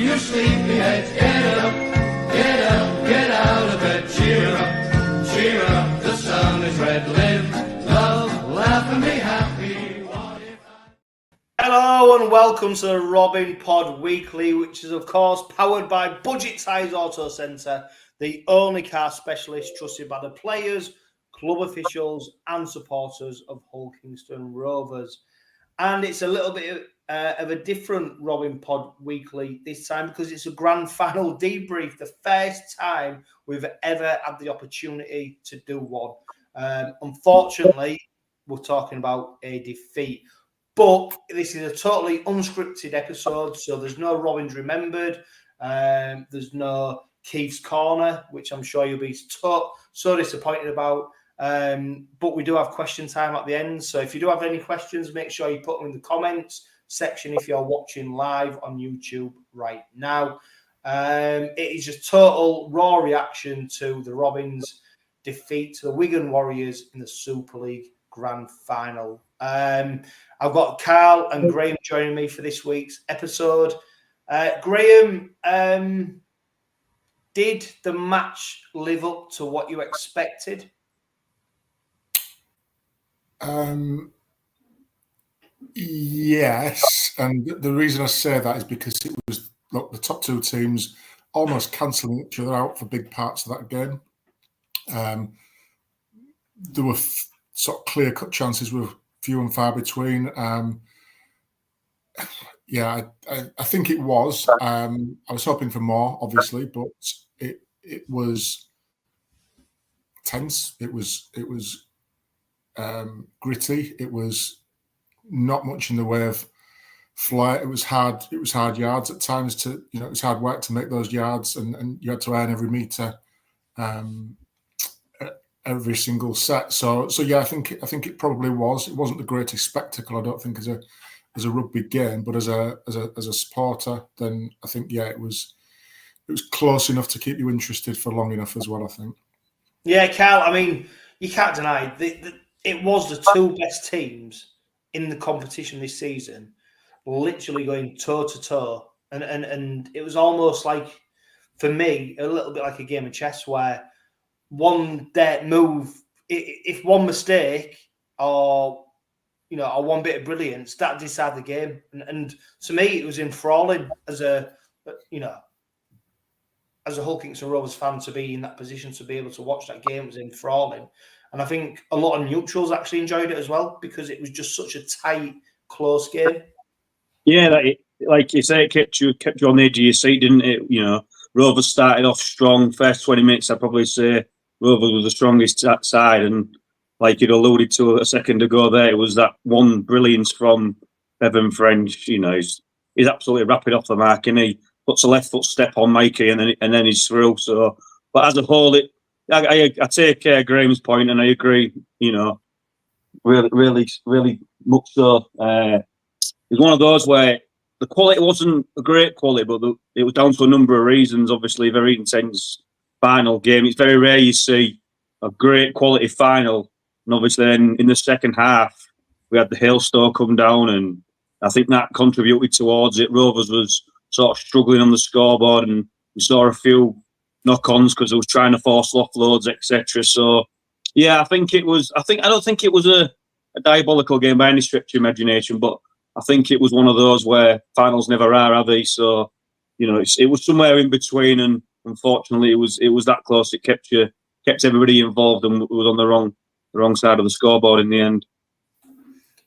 you sleepyheads, get up, get out of bed. Cheer up, the sun is red. Live, love, laugh and be happy. What if Hello and welcome to the Robin Pod Weekly, which is of course powered by Budget Size Auto Centre, the only car specialist trusted by the players, club officials and supporters of Hull Kingston Rovers. And it's a little bit of a different Robin Pod Weekly this time because it's a grand final debrief, the first time we've ever had the opportunity to do one. Unfortunately, we're talking about a defeat. But this is a totally unscripted episode, so there's no Robins Remembered. There's no Keith's Corner, which I'm sure you'll be so disappointed about. But we do have question time at the end. So if you do have any questions, make sure you put them in the comments section if you're watching live on YouTube right now. It is just total raw reaction to the Robins' defeat to the Wigan Warriors in the Super League Grand Final. I've got Karl and Graham joining me for this week's episode. Graham, did the match live up to what you expected? Yes, and the reason I say that is because it was, look, the top two teams almost cancelling each other out for big parts of that game. There were sort of clear-cut chances with few and far between. Yeah, I think it was. I was hoping for more, obviously, but it was tense. It was gritty. It was not much in the way of flight. It was hard. It was hard yards at times. It was hard work to make those yards, and you had to earn every metre, every single set. So yeah, I think it probably was. It wasn't the greatest spectacle, I don't think, as a rugby game, but as a supporter, then I think it was close enough to keep you interested for long enough as well, I think. Yeah, Karl, I mean, you can't deny it was the two best teams in the competition this season, literally going toe to toe, and it was almost like, for me, a little bit like a game of chess where one move, if one mistake or one bit of brilliance, that decided the game. And to me, it was enthralling as a Hull Kingston Rovers fan to be in that position, to be able to watch that game. It was enthralling. And I think a lot of neutrals actually enjoyed it as well because it was just such a tight, close game. Yeah, like you say, it kept you on the edge of your seat, didn't it? Rovers started off strong. First 20 minutes, I'd probably say Rovers was the strongest side, and like you'd alluded to a second ago there, it was that one brilliance from Bevan French. He's absolutely rapid off the mark, and he puts a left foot step on Mikey, and then he's through. So, but as a whole, I take Graham's point, and I agree. Really much so. It's one of those where the quality wasn't a great quality, but it was down to a number of reasons. Obviously, very intense final game. It's very rare you see a great quality final. And obviously, then in the second half, we had the hailstorm come down, and I think that contributed towards it. Rovers was sort of struggling on the scoreboard, and we saw a few knock-ons because they was trying to force offloads, etc. So, yeah, I don't think it was a diabolical game by any stretch of imagination, but I think it was one of those where finals never are they? So, it was somewhere in between, and unfortunately, it was that close. It kept everybody involved, and it was on the wrong side of the scoreboard in the end.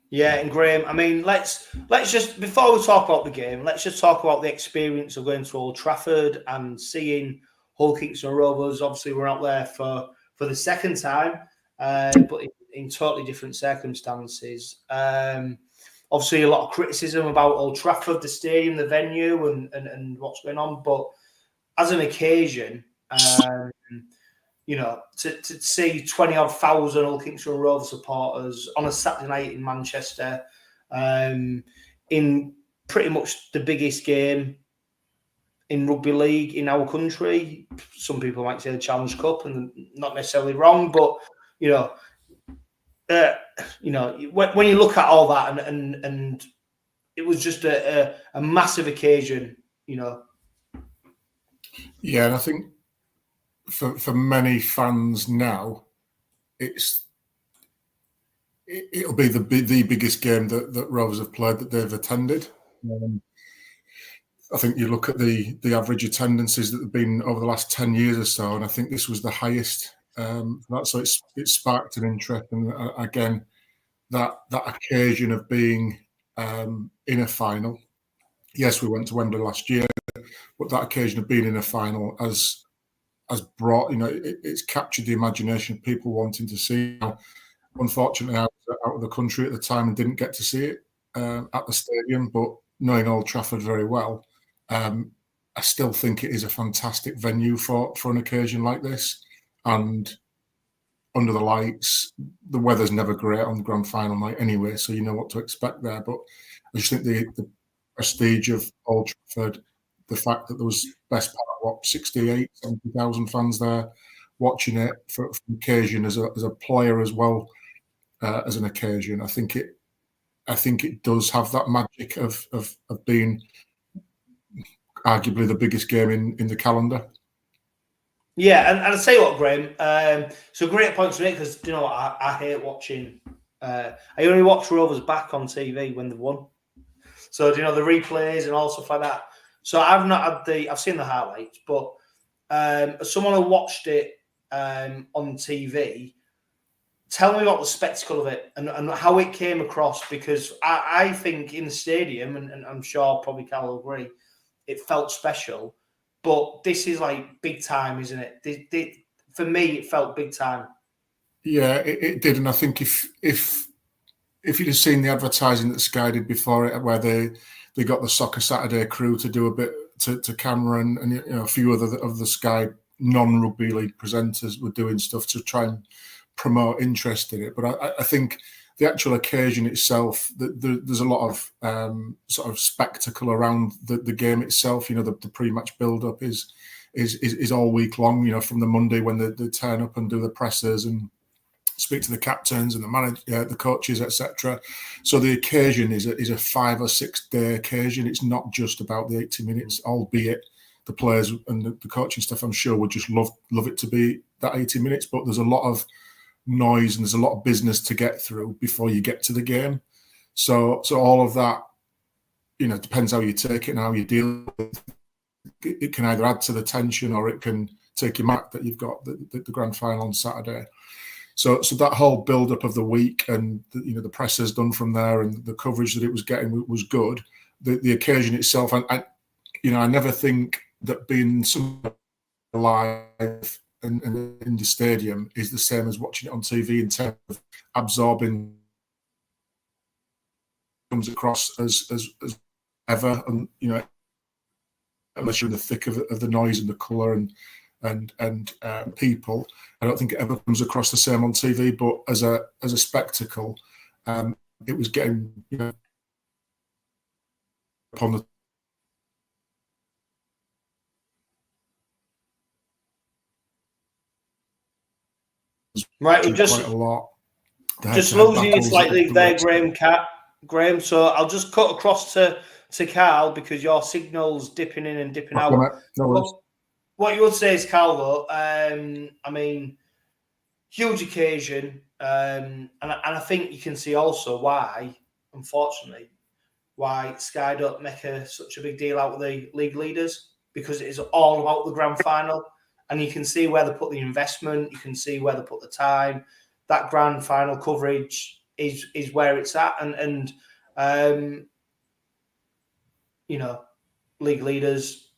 Yeah, and Graham, I mean, let's just, before we talk about the game, let's just talk about the experience of going to Old Trafford and seeing Hull Kingston Rovers. Obviously, we're out there for the second time, but in totally different circumstances. Obviously, a lot of criticism about Old Trafford, the stadium, the venue, and what's going on. But as an occasion, to see 20,000 Hull Kingston Rovers supporters on a Saturday night in Manchester, in pretty much the biggest game in rugby league in our country. Some people might say the Challenge Cup, and not necessarily wrong, but when you look at all that, and it was just a massive occasion, Yeah, and I think for many fans now, it'll be the biggest game that Rovers have played that they've attended. I think you look at the average attendances that have been over the last 10 years or so, and I think this was the highest. So it sparked an interest, and again, that occasion of being in a final. Yes, we went to Wembley last year, but that occasion of being in a final has brought, it's captured the imagination of people wanting to see. Unfortunately, I was out of the country at the time and didn't get to see it at the stadium, but knowing Old Trafford very well, I still think it is a fantastic venue for an occasion like this. And under the lights, the weather's never great on the grand final night anyway, so you know what to expect there. But I just think the prestige of Old Trafford, the fact that there was best part, 68, 70,000 fans there watching it for an occasion as a player as well as an occasion. I think it does have that magic of being arguably the biggest game in the calendar. Yeah, and I'll tell you what, Graham. So great point to make, because you know what, I hate watching. I only watch Rovers back on TV when they've won. So the replays and all stuff like that. So I've not had I've seen the highlights, but as someone who watched it on TV, tell me about the spectacle of it and how it came across, because I think in the stadium, and I'm sure probably Karl will agree, it felt special. But this is like big time, isn't it? For me, it felt big time. Yeah, it did, and I think if you'd have seen the advertising that Sky did before it, where they got the Soccer Saturday crew to do a bit to camera, and a few other of the Sky non-rugby league presenters were doing stuff to try and promote interest in it. But I think the actual occasion itself, there's a lot of sort of spectacle around the game itself. The pre-match build-up is all week long. From the Monday when they turn up and do the pressers and speak to the captains and the manager, the coaches, etc. So the occasion is a 5 or 6 day occasion. It's not just about the 80 minutes, albeit the players and the coaching staff, I'm sure, would just love it to be that 80 minutes. But there's a lot of noise and there's a lot of business to get through before you get to the game. So all of that, depends how you take it and how you deal with it. It can either add to the tension or it can take you back that you've got the grand final on Saturday. So that whole build-up of the week and the pressers done from there and the coverage that it was getting was good. The occasion itself, I never think that being live and in the stadium is the same as watching it on TV in terms of absorbing. Comes across as ever, and unless you're in the thick of the noise and the colour and people, I don't think it ever comes across the same on TV. But as a spectacle, it was getting upon the right. We're just quite a lot. Just losing you slightly there, Graham. So I'll just cut across to Karl, because your signal's dipping in and dipping out. What you would say is, Karl, though, huge occasion, and I think you can see also why, unfortunately, why Sky don't make such a big deal out of the league leaders, because it is all about the grand final, and you can see where they put the investment, you can see where they put the time. That grand final coverage is where it's at, and league leaders,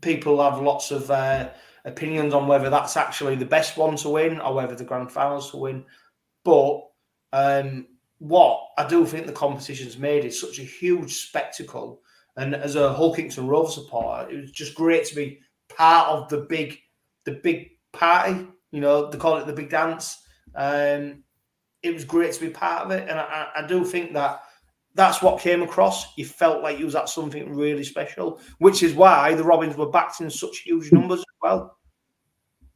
people have lots of opinions on whether that's actually the best one to win or whether the grand finals to win. But what I do think the competition's made is such a huge spectacle, and as a Hull Kingston Rovers supporter, it was just great to be part of the big party. They call it the big dance. It was great to be part of it, and I do think that's what came across. You felt like you was at something really special, which is why the Robins were backed in such huge numbers as well.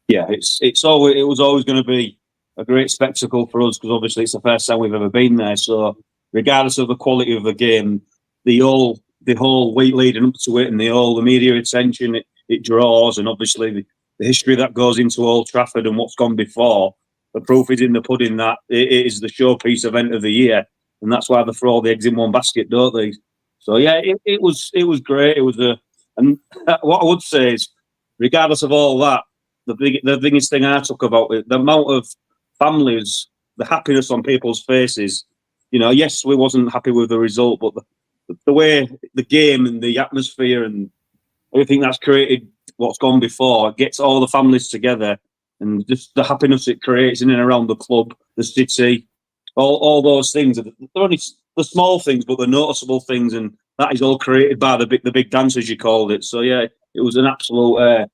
Yeah, it was always going to be a great spectacle for us, because obviously it's the first time we've ever been there. So regardless of the quality of the game, the whole week leading up to it and the media attention, it it draws, and obviously the history that goes into Old Trafford and what's gone before. The proof is in the pudding that it is the showpiece event of the year, and that's why they throw all the eggs in one basket, don't they? So yeah, it was great. It was and what I would say is, regardless of all that, the biggest thing I took about it, the amount of families, the happiness on people's faces. You know, yes, we wasn't happy with the result, but the way the game and the atmosphere and everything that's created, what's gone before, gets all the families together, and just the happiness it creates in and around the club, the city, all those things. They're only the small things, but the noticeable things, and that is all created by the big dance, as you called it. So yeah, it was an absolute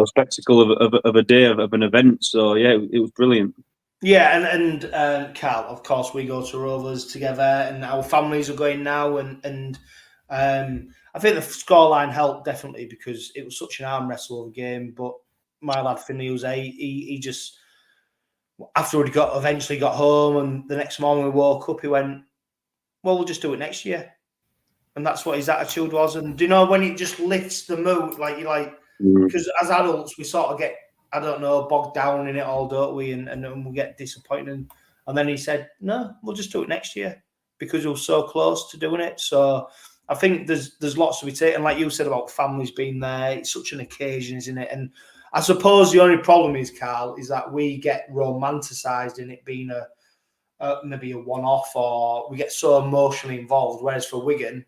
spectacle of a day of an event. So yeah, it was brilliant. Yeah, and Karl, of course, we go to Rovers together, and our families are going now, and I think the scoreline helped definitely because it was such an arm wrestle of a game. But my lad Finley, he just after he eventually got home, and the next morning we woke up, he went, "Well, we'll just do it next year," and that's what his attitude was. And do you know when it just lifts the mood, because as adults we sort of get, I don't know, bogged down in it all, don't we? And we get disappointed. And then he said, "No, we'll just do it next year," because we were so close to doing it. So I think there's lots to be taken. Like you said about families being there, it's such an occasion, isn't it? And I suppose the only problem is, Karl, is that we get romanticised in it being maybe a one-off, or we get so emotionally involved. Whereas for Wigan,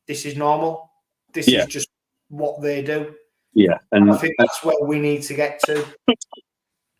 this is normal. This is just what they do. Yeah, and I think that's where we need to get to.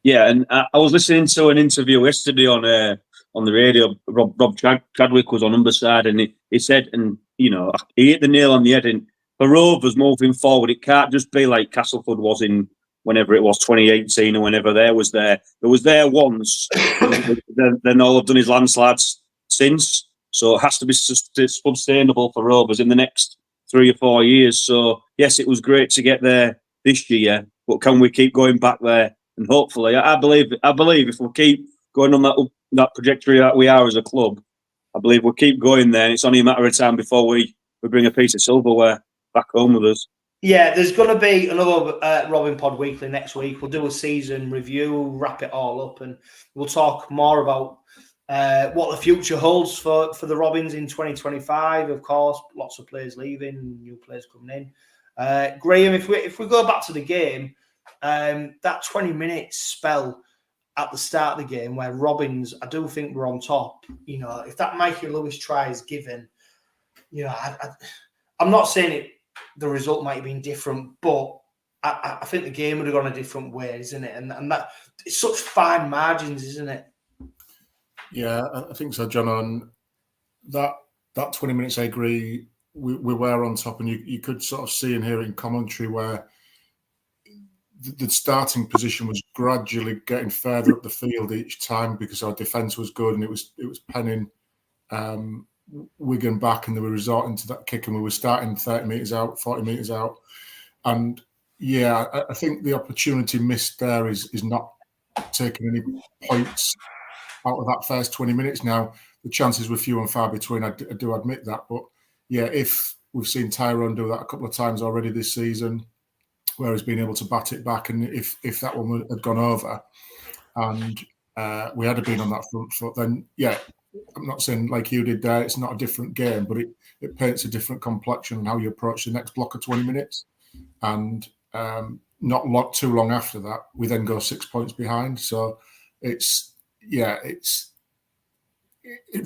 Yeah, and I was listening to an interview yesterday on the radio. Rob Chadwick was on Humberside, and he said, and he hit the nail on the head. And for Rovers moving forward, it can't just be like Castleford was in whenever it was 2018 or whenever there was there. There was there once, then all I've done is landslides since. So it has to be sustainable for Rovers in the next 3 or 4 years. So yes, it was great to get there this year, but can we keep going back there? And hopefully, I believe if we keep going on that trajectory that we are as a club, I believe we'll keep going there. And it's only a matter of time before we bring a piece of silverware back home with us. Yeah, there's going to be another Robin Pod Weekly next week. We'll do a season review, wrap it all up, and we'll talk more about what the future holds for the Robins in 2025. Of course, lots of players leaving, new players coming in. Graham, if we go back to the game, that 20-minute spell at the start of the game where Robins, I do think we're on top. If that Mikey Lewis try is given, I'm not saying the result might have been different, but I think the game would have gone a different way, isn't it? And that it's such fine margins, isn't it? Yeah, I think so, John. And that 20 minutes, I agree, we were on top, and you could sort of see and hear in commentary where the starting position was gradually getting further up the field each time because our defence was good, and it was penning Wigan back, and they were resorting to that kick, and we were starting 30 metres out, 40 metres out. And yeah, I think the opportunity missed there is not taking any points out of that first 20 minutes. Now, the chances were few and far between, I do admit that. But yeah, if we've seen Tyrone do that a couple of times already this season, where he's been able to bat it back, and if that one had gone over and we had been on that front foot, then yeah, I'm not saying like you did there, it's not a different game, but it paints a different complexion on how you approach the next block of 20 minutes. And not too long after that, we then go 6 points behind. So it's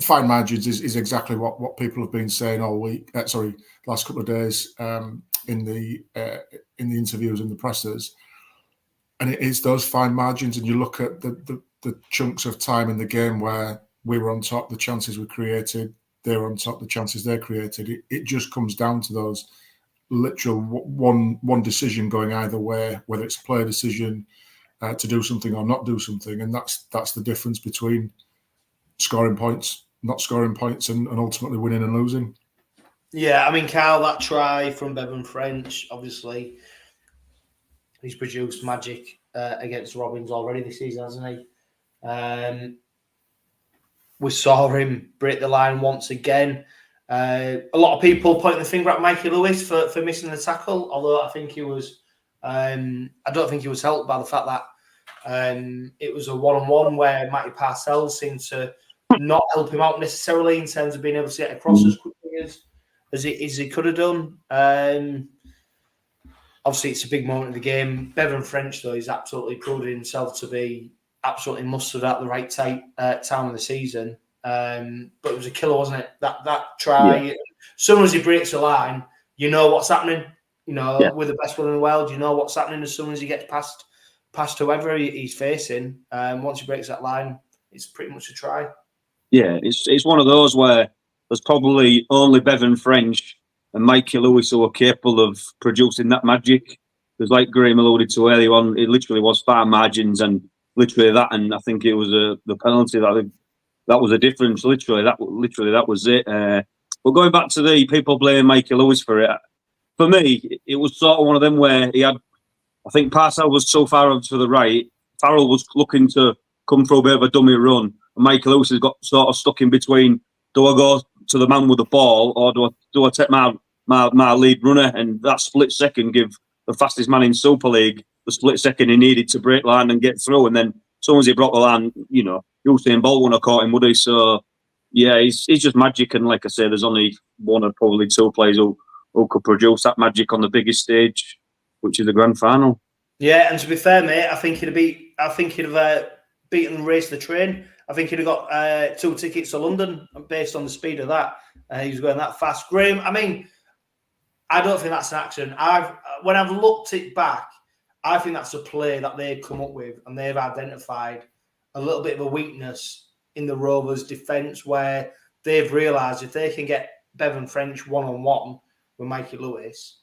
fine margins is exactly what people have been saying all week. Last couple of days in the interviews and the pressers, and it is those fine margins. And you look at the chunks of time in the game where we were on top, the chances we created, they were on top, the chances they created. It just comes down to those literal one decision going either way, whether it's a player decision to do something or not do something, and that's the difference between scoring points, not scoring points, and ultimately winning and losing. Yeah, I mean, Karl, that try from Bevan French, obviously, he's produced magic against Robins already this season, hasn't he? We saw him break the line once again. A lot of people pointing the finger at Mikey Lewis for missing the tackle, although I think he was. I don't think he was helped by the fact that it was a one-on-one where Matty Parcells seemed to not help him out necessarily in terms of being able to get across as quickly as he could have done. Obviously, it's a big moment of the game. Bevan French, though, he's absolutely proved himself to be absolutely mustard at the right time of the season. But it was a killer, wasn't it? That try. Yeah. As soon as he breaks the line, you know what's happening. You know, we're the best one in the world. You know what's happening as soon as he gets past whoever he's facing. Once he breaks that line, it's pretty much a try. Yeah, it's one of those where there's probably only Bevan French and Mikey Lewis who are capable of producing that magic. Because like Graham alluded to earlier on, it literally was far margins and literally that, and I think it was the penalty that was a difference. Literally that was it. But going back to the people blaming Mikey Lewis for it, for me, it was sort of one of them where he had, I think Parcells was so far over to the right, Farrell was looking to come through a bit of a dummy run, and Mikey Lewis has got sort of stuck in between, do I go to the man with the ball or do I take my lead runner, and that split second give the fastest man in Super League the split second he needed to break line and get through, and then as soon as he broke the line, you know, Usain Bolt wouldn't have caught him, would he? So yeah, he's just magic, and like I say, there's only one or probably two players who could produce that magic on the biggest stage, which is the grand final. Yeah, and to be fair, mate, I think he'd have beaten and raced the train. I think he'd have got 2 tickets to London based on the speed of that. He was going that fast. Graham, I mean, I don't think that's an accident. When I've looked it back, I think that's a play that they've come up with, and they've identified a little bit of a weakness in the Rovers' defence, where they've realised if they can get Bevan French one-on-one with Mikey Lewis,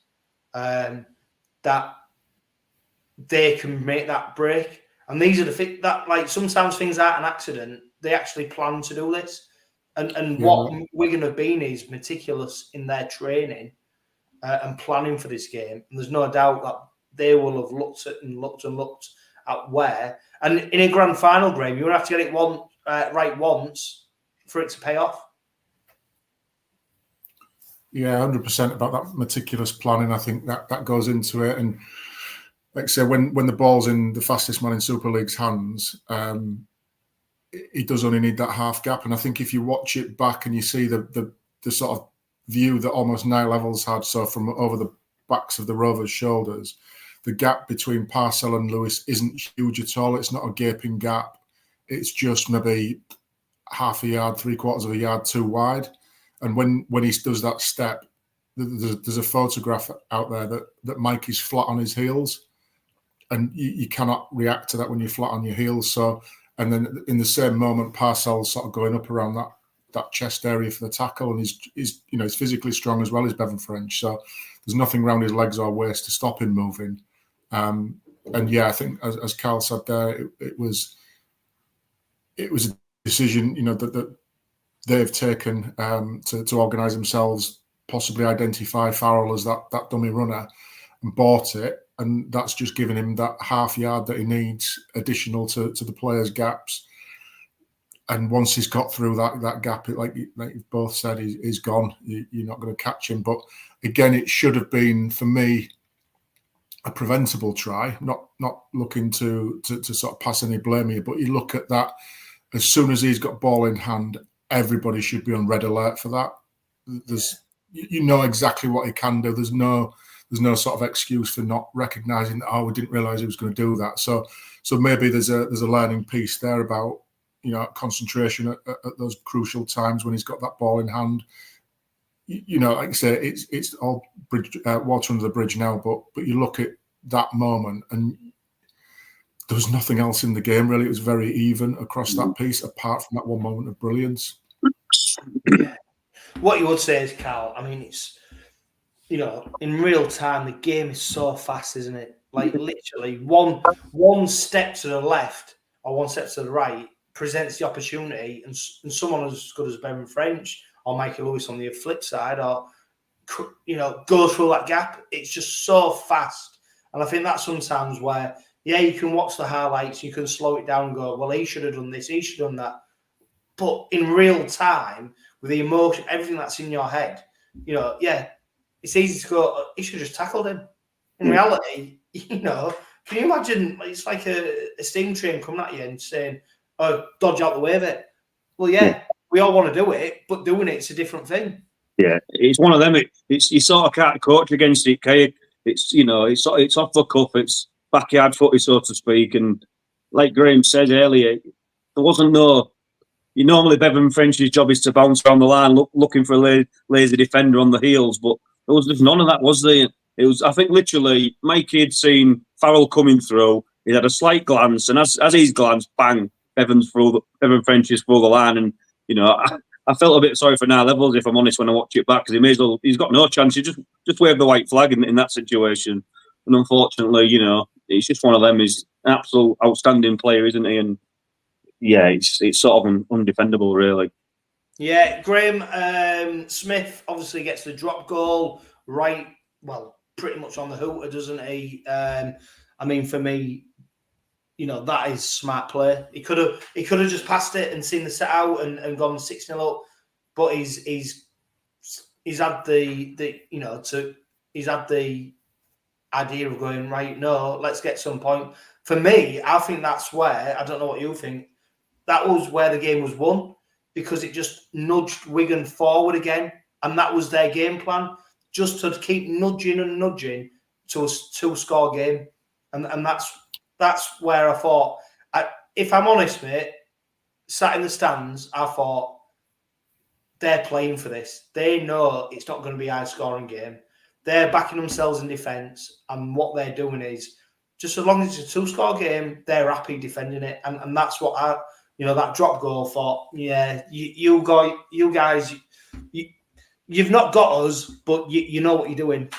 that they can make that break. And these are the that, like, sometimes things aren't an accident. They actually plan to do this. And what Wigan have been is meticulous in their training and planning for this game. And there's no doubt that they will have looked at where. And in a grand final, Graham, you will have to get it right once for it to pay off. Yeah, 100% about that meticulous planning. I think that goes into it. And like I say, when the ball's in the fastest man in Super League's hands, he does only need that half gap. And I think if you watch it back and you see the sort of view that almost Niall Levels had, so from over the backs of the Rovers' shoulders, the gap between Parcells and Lewis isn't huge at all. It's not a gaping gap. It's just maybe half a yard, 3/4 of a yard too wide. And when he does that step, there's a photograph out there that Mike is flat on his heels, and you cannot react to that when you're flat on your heels. So, and then in the same moment, Parcells sort of going up around that chest area for the tackle, and he's physically strong as well as Bevan French. So there's nothing around his legs or waist to stop him moving. And yeah, I think as Karl said there, it was a decision, that they've taken to organise themselves, possibly identify Farrell as that dummy runner, and bought it, and that's just given him that half yard that he needs additional to the players' gaps. And once he's got through that gap, like you've both said, he's gone. You're not going to catch him. But again, it should have been, for me, a preventable try, not looking to sort of pass any blame here. But you look at that, as soon as he's got ball in hand, everybody should be on red alert for that. You know exactly what he can do. There's no sort of excuse for not recognising that, we didn't realise he was going to do that. So maybe there's a learning piece there about, concentration at those crucial times when he's got that ball in hand. Like I say, it's all water under the bridge now, but you look at that moment and there was nothing else in the game, really. It was very even across that piece, apart from that one moment of brilliance. What you would say is, Karl, I mean, it's, in real time, the game is so fast, isn't it? Like, literally, one step to the left or one step to the right presents the opportunity, and someone as good as Bevan French or Mikey Lewis on the flip side, or, go through that gap. It's just so fast. And I think that's sometimes where, you can watch the highlights, you can slow it down and go, well, he should have done this, he should have done that. But in real time, with the emotion, everything that's in your head, yeah, it's easy to go, he should have just tackled him. In reality, can you imagine? It's like a steam train coming at you and saying, "Oh, dodge out the way of it." Well, yeah, we all want to do it, but doing it's a different thing. Yeah, it's one of them. It's you sort of can't coach against it, can you? It's it's off the cuff. It's backyard footy, so to speak. And like Graham said earlier, there wasn't no. Normally Bevan French's job is to bounce around the line, looking for a lazy defender on the heels, but there was just none of that, was there? It was, I think, literally, Mikey had seen Farrell coming through. He had a slight glance, and as he's glanced, bang, Bevan French is through the line, and I felt a bit sorry for Niall Levels, if I'm honest, when I watch it back, because he's got no chance. He just waved the white flag in that situation, and unfortunately, it's just one of them. He's an absolute outstanding player, isn't he? And yeah, it's sort of undefendable, really. Yeah, Graham Smith obviously gets the drop goal right. Well, pretty much on the hooter, doesn't he? I mean, for me, that is smart play. He could have just passed it and seen the set out and gone 6-0 up, but he's had he's had the idea of going, right, no, let's get some point. For me, I think that's where, I don't know what you think, that was where the game was won, because it just nudged Wigan forward again, and that was their game plan, just to keep nudging and nudging to a 2-score game. And that's where I thought, if I'm honest, mate, sat in the stands, I thought, they're playing for this. They know it's not going to be a high-scoring game. They're backing themselves in defence, and what they're doing is, just as long as it's a 2-score game, they're happy defending it. And that's what that drop goal, thought, yeah, you guys, you've not got us, but you know what you're doing.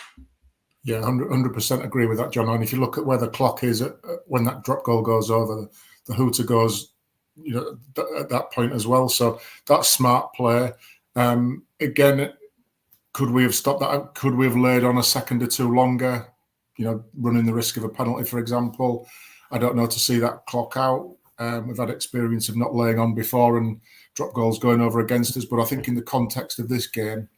Yeah, 100% agree with that, John. And if you look at where the clock is when that drop goal goes over, the hooter goes, at that point as well. So that's smart play. Again, could we have stopped that? Could we have laid on a second or two longer? Running the risk of a penalty, for example. I don't know, to see that clock out. We've had experience of not laying on before and drop goals going over against us. But I think in the context of this game,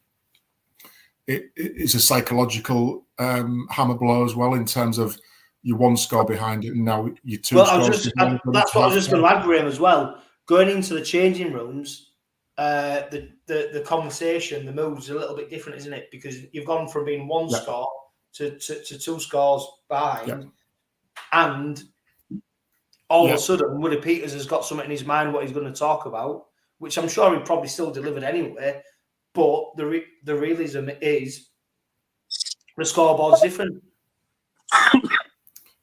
it is a psychological hammer blow as well, in terms of you're 1 score behind it and now you're 2 scores behind. That's what I was just going to add, Graham, as well. Going into the changing rooms, the conversation, the mood's a little bit different, isn't it? Because you've gone from being 1 score to 2 scores behind, and all of a sudden, Woody Peters has got something in his mind what he's going to talk about, which I'm sure he probably still delivered anyway. But the realism is the scoreboard's different.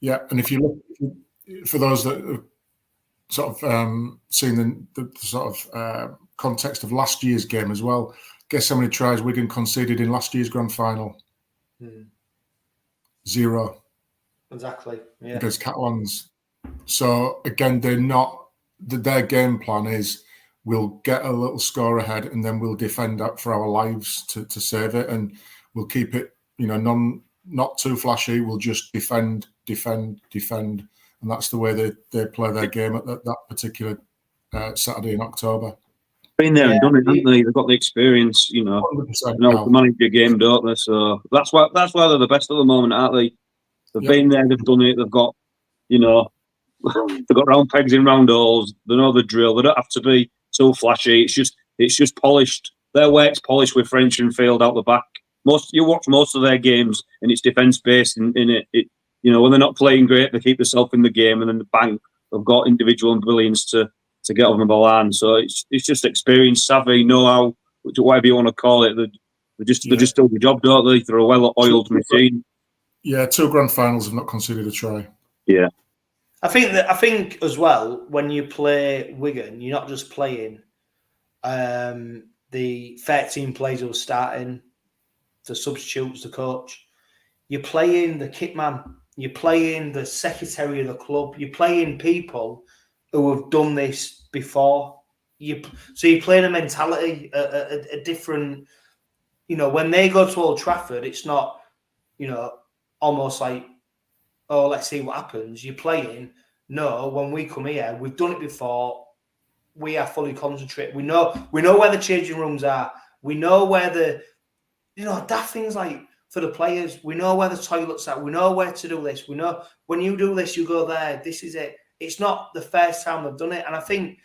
Yeah, and if you look, for those that have sort of seen the sort of context of last year's game as well, guess how many tries Wigan conceded in last year's grand final? 0. Exactly. Yeah. Against Catalans. So again, their game plan is, we'll get a little score ahead and then we'll defend up for our lives to save it, and we'll keep it, not too flashy. We'll just defend, and that's the way they play their game at that particular Saturday in October. Been there and done it, haven't they? They've got the experience, to manage your game, don't they? So that's why they're the best at the moment, aren't they? They've been there, they've done it, they've got, they've got round pegs in round holes. They know the drill. They don't have to be so flashy. It's just polished. Their work's polished with French and Field out the back. You watch most of their games and it's defence based in it. When they're not playing great, they keep themselves in the game, and then bang, they've got individual brilliance to get over the line. So it's just experience, savvy, know-how, whatever you want to call it. They just do the job, don't they? They're a well-oiled machine. Yeah, 2 grand finals have not conceded a try. Yeah. I think as well, when you play Wigan, you're not just playing the 13 players who are starting, the substitutes, the coach. You're playing the kit man. You're playing the secretary of the club. You're playing people who have done this before. So you're playing a mentality, a different. When they go to Old Trafford, it's not, almost like, oh, let's see what happens. You're playing. No, when we come here, we've done it before. we are fully concentrated. We know where the changing rooms are. We know where the, daft things like for the players. We know where the toilets are. We know where to do this. We know when you do this, you go there. This is it. It's not the first time they've done it. And I think,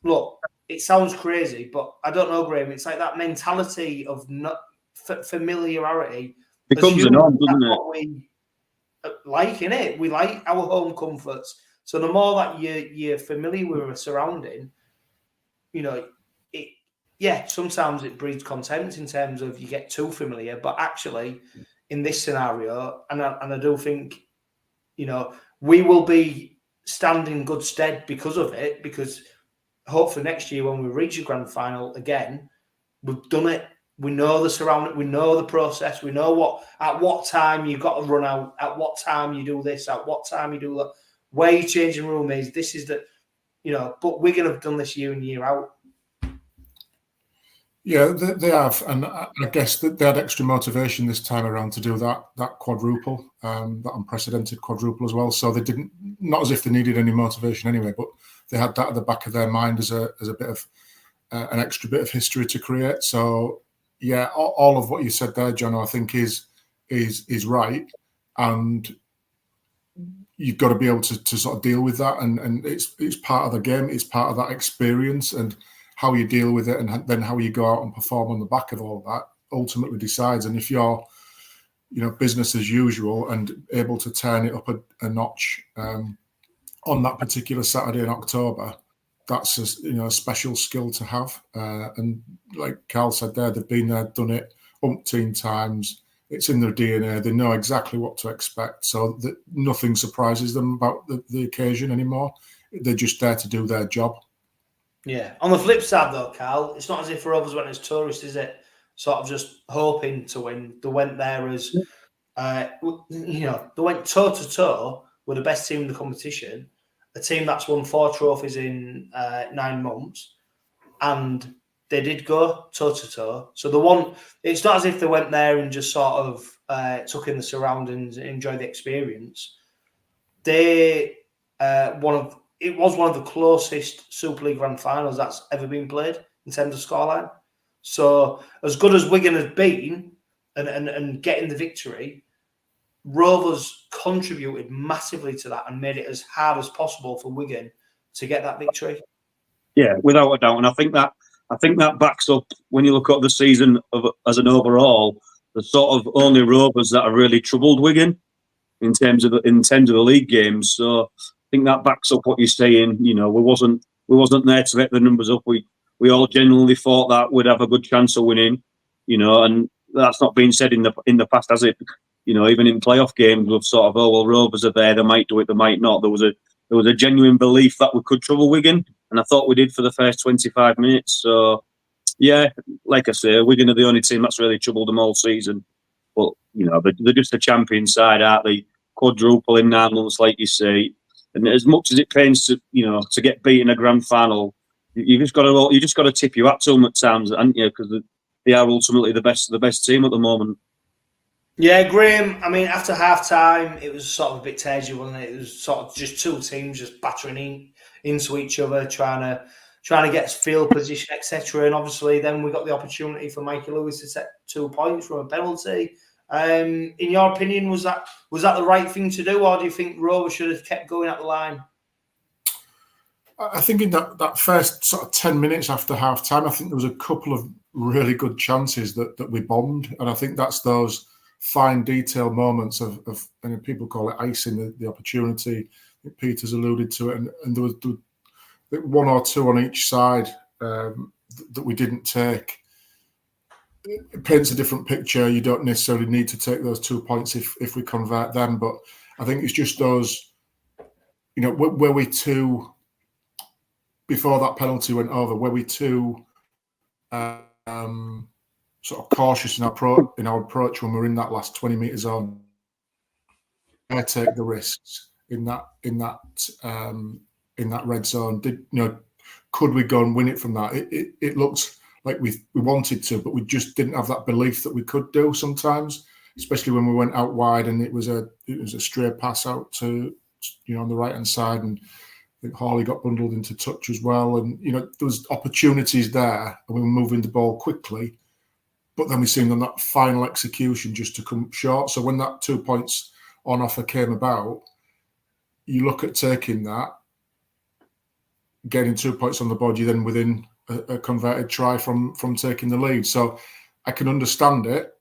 look, it sounds crazy, but I don't know, Graham. It's like that mentality of familiarity. Becomes a norm, doesn't it? What we like, innit? We like our home comforts. So the more that you're familiar with a surrounding, sometimes it breeds contempt in terms of you get too familiar. But actually, in this scenario, and I do think, we will be standing good stead because of it, because hopefully next year when we reach the grand final again, we've done it. We know the surrounding, we know the process, we know at what time you've got to run out, at what time you do this, at what time you do that, where your changing room is. This is the, but we're going to have done this year in, year out. Yeah, they have, and I guess that they had extra motivation this time around to do that quadruple, that unprecedented quadruple as well. So they didn't, not as if they needed any motivation anyway, but they had that at the back of their mind as a bit of an extra bit of history to create. So yeah, all of what you said there, Johno, I think is right, and you've got to be able to sort of deal with that, and it's part of the game, it's part of that experience, and how you deal with it, and then how you go out and perform on the back of all of that ultimately decides. And if you're, business as usual and able to turn it up a notch on that particular Saturday in October, that's a special skill to have. And like Karl said there, they've been there, done it umpteen times. It's in their DNA. They know exactly what to expect. So that nothing surprises them about the occasion anymore. They're just there to do their job. Yeah. On the flip side, though, Karl, it's not as if Rovers went as tourists, is it? Sort of just hoping to win. They went there as, they went toe-to-toe with the best team in the competition, a team that's won 4 trophies in 9 months, and they did go toe-to-toe. So it's not as if they went there and just sort of took in the surroundings and enjoyed the experience. It was one of the closest Super League grand finals that's ever been played in terms of scoreline. So as good as Wigan has been and getting the victory, Rovers contributed massively to that and made it as hard as possible for Wigan to get that victory. Yeah, without a doubt. And I think that backs up when you look at the season as an overall, the sort of only Rovers that have really troubled Wigan in terms of the league games. So I think that backs up what you're saying. We wasn't there to get the numbers up. We all genuinely thought that we'd have a good chance of winning, and that's not been said in the past, has it? Even in playoff games, we've sort of, Rovers are there, they might do it, they might not. There was a genuine belief that we could trouble Wigan, and I thought we did for the first 25 minutes. So yeah, like I say, Wigan are the only team that's really troubled them all season. But they're just a champion side, aren't they? Quadruple in 9 months, like you say. And as much as it pains to get beat in a grand final, you just got to tip your hat to them at times, haven't you? Because they are ultimately the best team at the moment. Yeah, Graham. I mean, after half time, it was sort of a bit teary, wasn't it? It was sort of just two teams just battering into each other, trying to get field position, etc. And obviously, then we got the opportunity for Mikey Lewis to set 2 points from a penalty. In your opinion, was that the right thing to do, or do you think Rovers should have kept going at the line? I think in that first sort of 10 minutes after half time, I think there was a couple of really good chances that we bombed, and I think that's those fine detail moments of and people call it icing the opportunity. Peter's alluded to it, and there was 1 or 2 on each side that we didn't take. It paints a different picture. You don't necessarily need to take those 2 points if we convert them, but I think it's just those, were we too, before that penalty went over, were we too sort of cautious in our approach when we're in that last 20 metre zone? I take the risks in that red zone. Could we go and win it from that? It looked like we wanted to, but we just didn't have that belief that we could do sometimes, especially when we went out wide and it was a stray pass out to on the right hand side, and think Hawley got bundled into touch as well. And, you know, there was opportunities there and we were moving the ball quickly. But then we seen on that final execution just to come short. So when that 2 points on offer came about, you look at taking that, getting 2 points on the board, you're then within a converted try from taking the lead. So I can understand it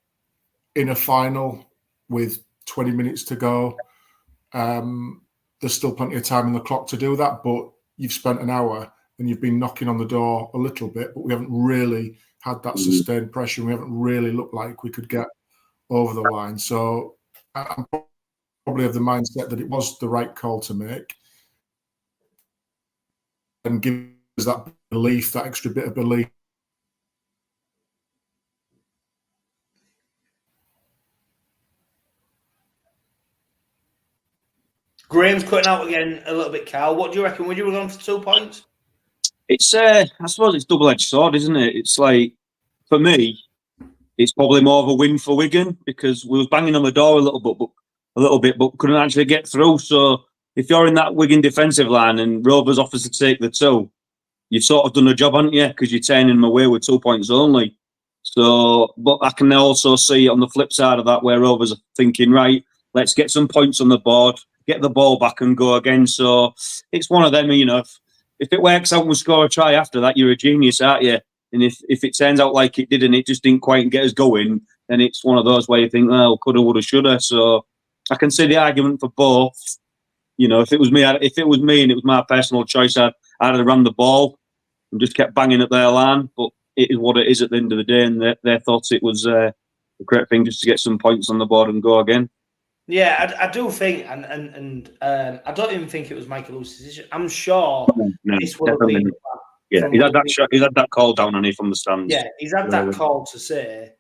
in a final with 20 minutes to go. There's still plenty of time in the clock to do that, but you've spent an hour and you've been knocking on the door a little bit, but we haven't really had that sustained pressure. We haven't really looked like we could get over the line. So I'm probably of the mindset that it was the right call to make and give us that belief, that extra bit of belief. Graham's cutting out again a little bit, Karl. What do you reckon? Would you have gone for 2 points? It's I suppose it's double-edged sword, isn't it? It's like, for me, it's probably more of a win for Wigan because we was banging on the door a little bit, but couldn't actually get through. So if you're in that Wigan defensive line and Rovers offers to take the 2, you've sort of done a job, haven't you? Because you're turning them away with 2 points only. So, but I can also see on the flip side of that where Rovers are thinking, right, let's get some points on the board, get the ball back and go again. So it's one of them, you know, if it works out and we score a try after that, you're a genius, aren't you? And if it turns out like it did and it just didn't quite get us going, then it's one of those where you think, well, coulda, woulda, shoulda. So I can see the argument for both. You know, if it was me and it was my personal choice, I'd have run the ball and just kept banging at their line. But it is what it is at the end of the day, and they thought it was a great thing just to get some points on the board and go again. Yeah, I do think, and I don't even think it was Michael Lewis's decision. I'm sure this would have been. Yeah, he's had that call down on it from the stands. Yeah, he's had that call to say,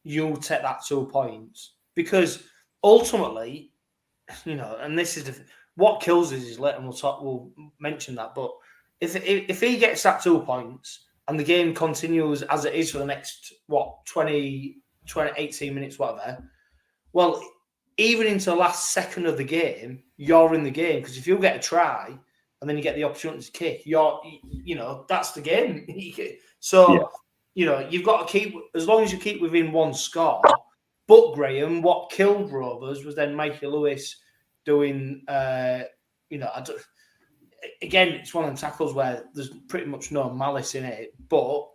you'll take that 2 points. Because ultimately, you know, and this is what kills us is later, and we'll mention that. But if he gets that 2 points and the game continues as it is for the next, 20, 18 minutes, whatever, well, even into the last second of the game, you're in the game. Because if you get a try and then you get the opportunity to kick, you know, that's the game. So, you know, you've got to keep, as long as you keep within one score. But, Graham, what killed Rovers was then Michael Lewis doing, you know, again, it's one of the tackles where there's pretty much no malice in it, but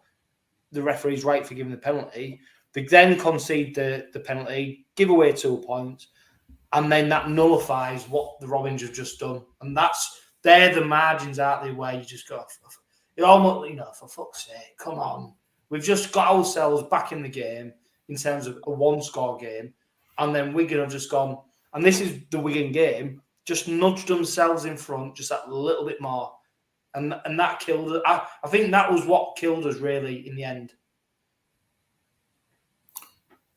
the referee's right for giving the penalty. They then concede the penalty, give away 2 points, and then that nullifies what the Robins have just done. And they're the margins, aren't they, where you just go, it almost, you know, for fuck's sake, come on. We've just got ourselves back in the game in terms of a one-score game, and then Wigan have just gone, and this is the Wigan game, just nudged themselves in front just that little bit more. And that killed us. I think that was what killed us, really, in the end.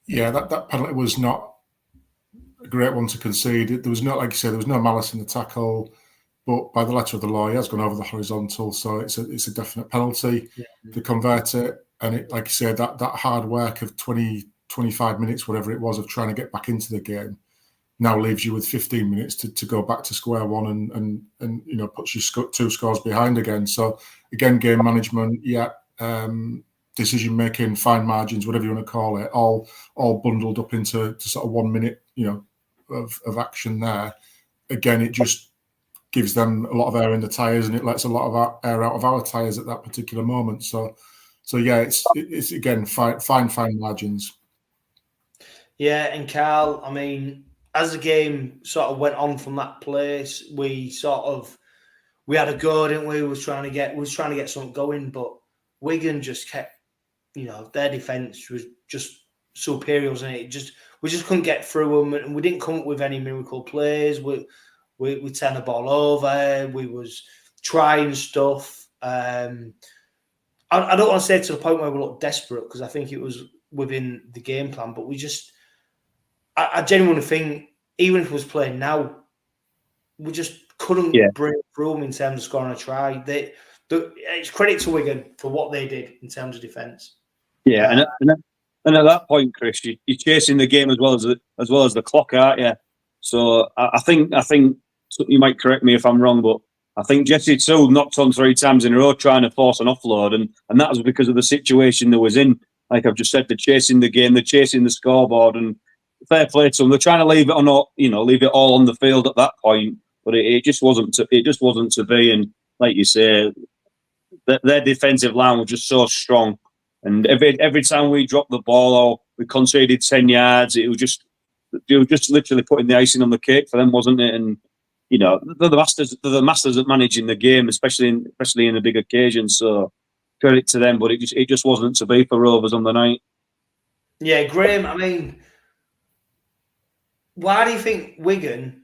Yeah, that penalty was not a great one to concede. There was no, like you said, there was no malice in the tackle, but by the letter of the law, he has gone over the horizontal, so it's a definite penalty to convert it. And it, like you said, that hard work of 20, 25 minutes, whatever it was, of trying to get back into the game, now leaves you with 15 minutes to go back to square one and you know, puts you 2 scores behind again. So again, game management, decision making, fine margins, whatever you want to call it, all bundled up into sort of 1 minute, you know, of action there. Again, it just gives them a lot of air in the tyres, and it lets a lot of air out of our tyres at that particular moment. So yeah, it's again fine margins. Yeah, and Karl, I mean, as the game sort of went on from that place, we had a go, didn't we? We was trying to get something going, but Wigan just kept, you know, their defence was just superior, wasn't it? We just couldn't get through them, and we didn't come up with any miracle plays. We turned the ball over. We was trying stuff. I don't want to say to the point where we looked desperate, because I think it was within the game plan, but I genuinely think, even if we was playing now, we just couldn't break through them in terms of scoring a try. It's credit to Wigan for what they did in terms of defence. Yeah, and at that point, Chris, you're chasing the game as well as the clock, aren't you? So I think you might correct me if I'm wrong, but I think Jessie too knocked on 3 times in a row trying to force an offload, and that was because of the situation they was in. Like I've just said, they're chasing the game, they're chasing the scoreboard, and fair play to them. They're trying to leave it on, leave it all on the field at that point, but it just wasn't to be. And like you say, their defensive line was just so strong, and every time we dropped the ball or we conceded 10 yards, they were just literally putting the icing on the cake for them, wasn't it? And they're the masters at managing the game, especially in the big occasions. So credit to them, but it just wasn't to be for Rovers on the night. Yeah, Graham, I mean, why do you think Wigan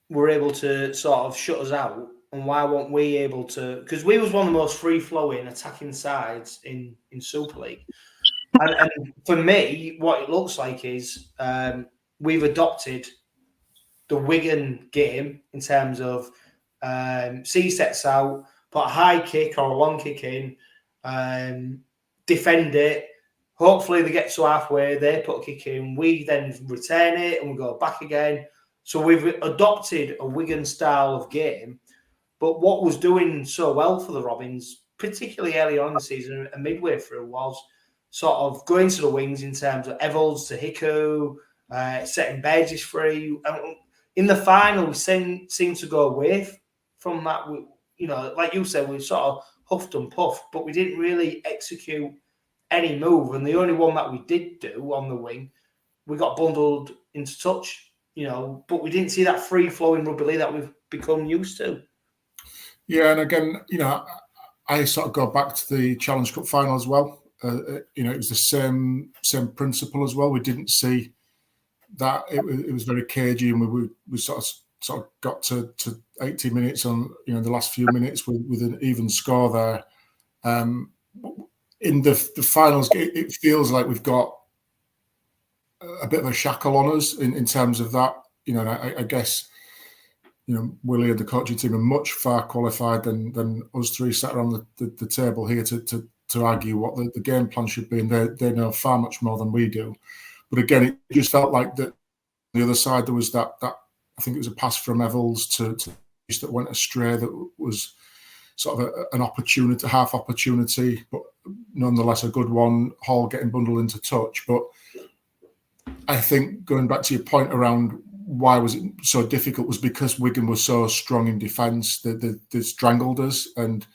were able to sort of shut us out, and why weren't we able to? Because we was one of the most free-flowing attacking sides in Super League. And for me, what it looks like is we've adopted the Wigan game in terms of C sets out, put a high kick or a long kick in, defend it. Hopefully they get to halfway, they put a kick in, we then return it and we go back again. So we've adopted a Wigan style of game. But what was doing so well for the Robins, particularly early on in the season and midway through, was sort of going to the wings in terms of Evalds to Hiku, setting Burgess free. In the final, we seemed to go away from that. Like you said, we sort of huffed and puffed, but we didn't really execute any move. And the only one that we did do on the wing, we got bundled into touch, but we didn't see that free-flowing rugby league that we've become used to. Yeah, and again, I sort of go back to the Challenge Cup final as well. It was the same principle as well. We didn't see that it was very cagey, and we sort of got to 80 minutes on the last few minutes with an even score there. In the finals, it feels like we've got a bit of a shackle on us in terms of that. I guess Willie and the coaching team are much far qualified than us three sat around the table here to argue what the game plan should be, and they know far much more than we do. But again, it just felt like that the other side, there was that I think it was a pass from Evalds to that went astray, that was sort of an opportunity, half opportunity, but nonetheless a good one. Hall getting bundled into touch. But I think going back to your point around why was it so difficult was because Wigan was so strong in defence that they strangled us, and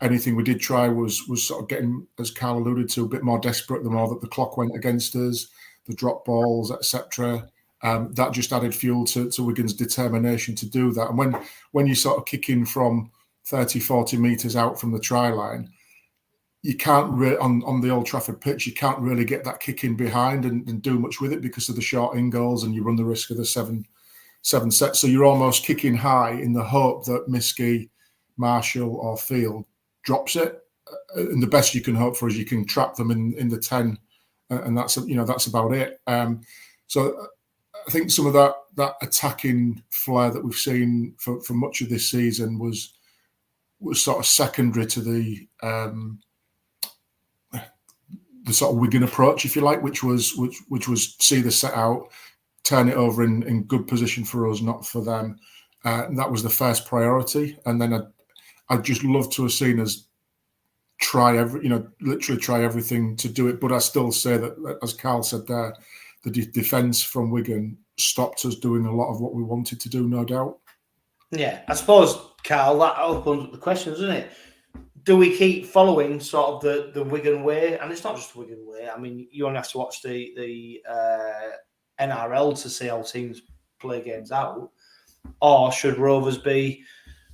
anything we did try was sort of getting, as Karl alluded to, a bit more desperate the more that the clock went against us, the drop balls, etc. That just added fuel to Wigan's determination to do that. And when you sort of kick in from 30, 40 metres out from the try line, you can't on the Old Trafford pitch, you can't really get that kick in behind and do much with it because of the short in goals, and you run the risk of the seven sets. So you're almost kicking high in the hope that Miskey, Marshall or Field drops it. And the best you can hope for is you can trap them in the 10, and that's about it. So I think some of that attacking flair that we've seen for much of this season was sort of secondary to the sort of Wigan approach, if you like, which was see the set out, turn it over in good position for us, not for them. And that was the first priority. And then I'd just love to have seen us literally try everything to do it. But I still say that, as Karl said there, the defence from Wigan stopped us doing a lot of what we wanted to do, no doubt. Yeah, I suppose, Karl, that opens up the question, doesn't it? Do we keep following sort of the Wigan way? And it's not just the Wigan way. I mean, you only have to watch the NRL to see how teams play games out. Or should Rovers be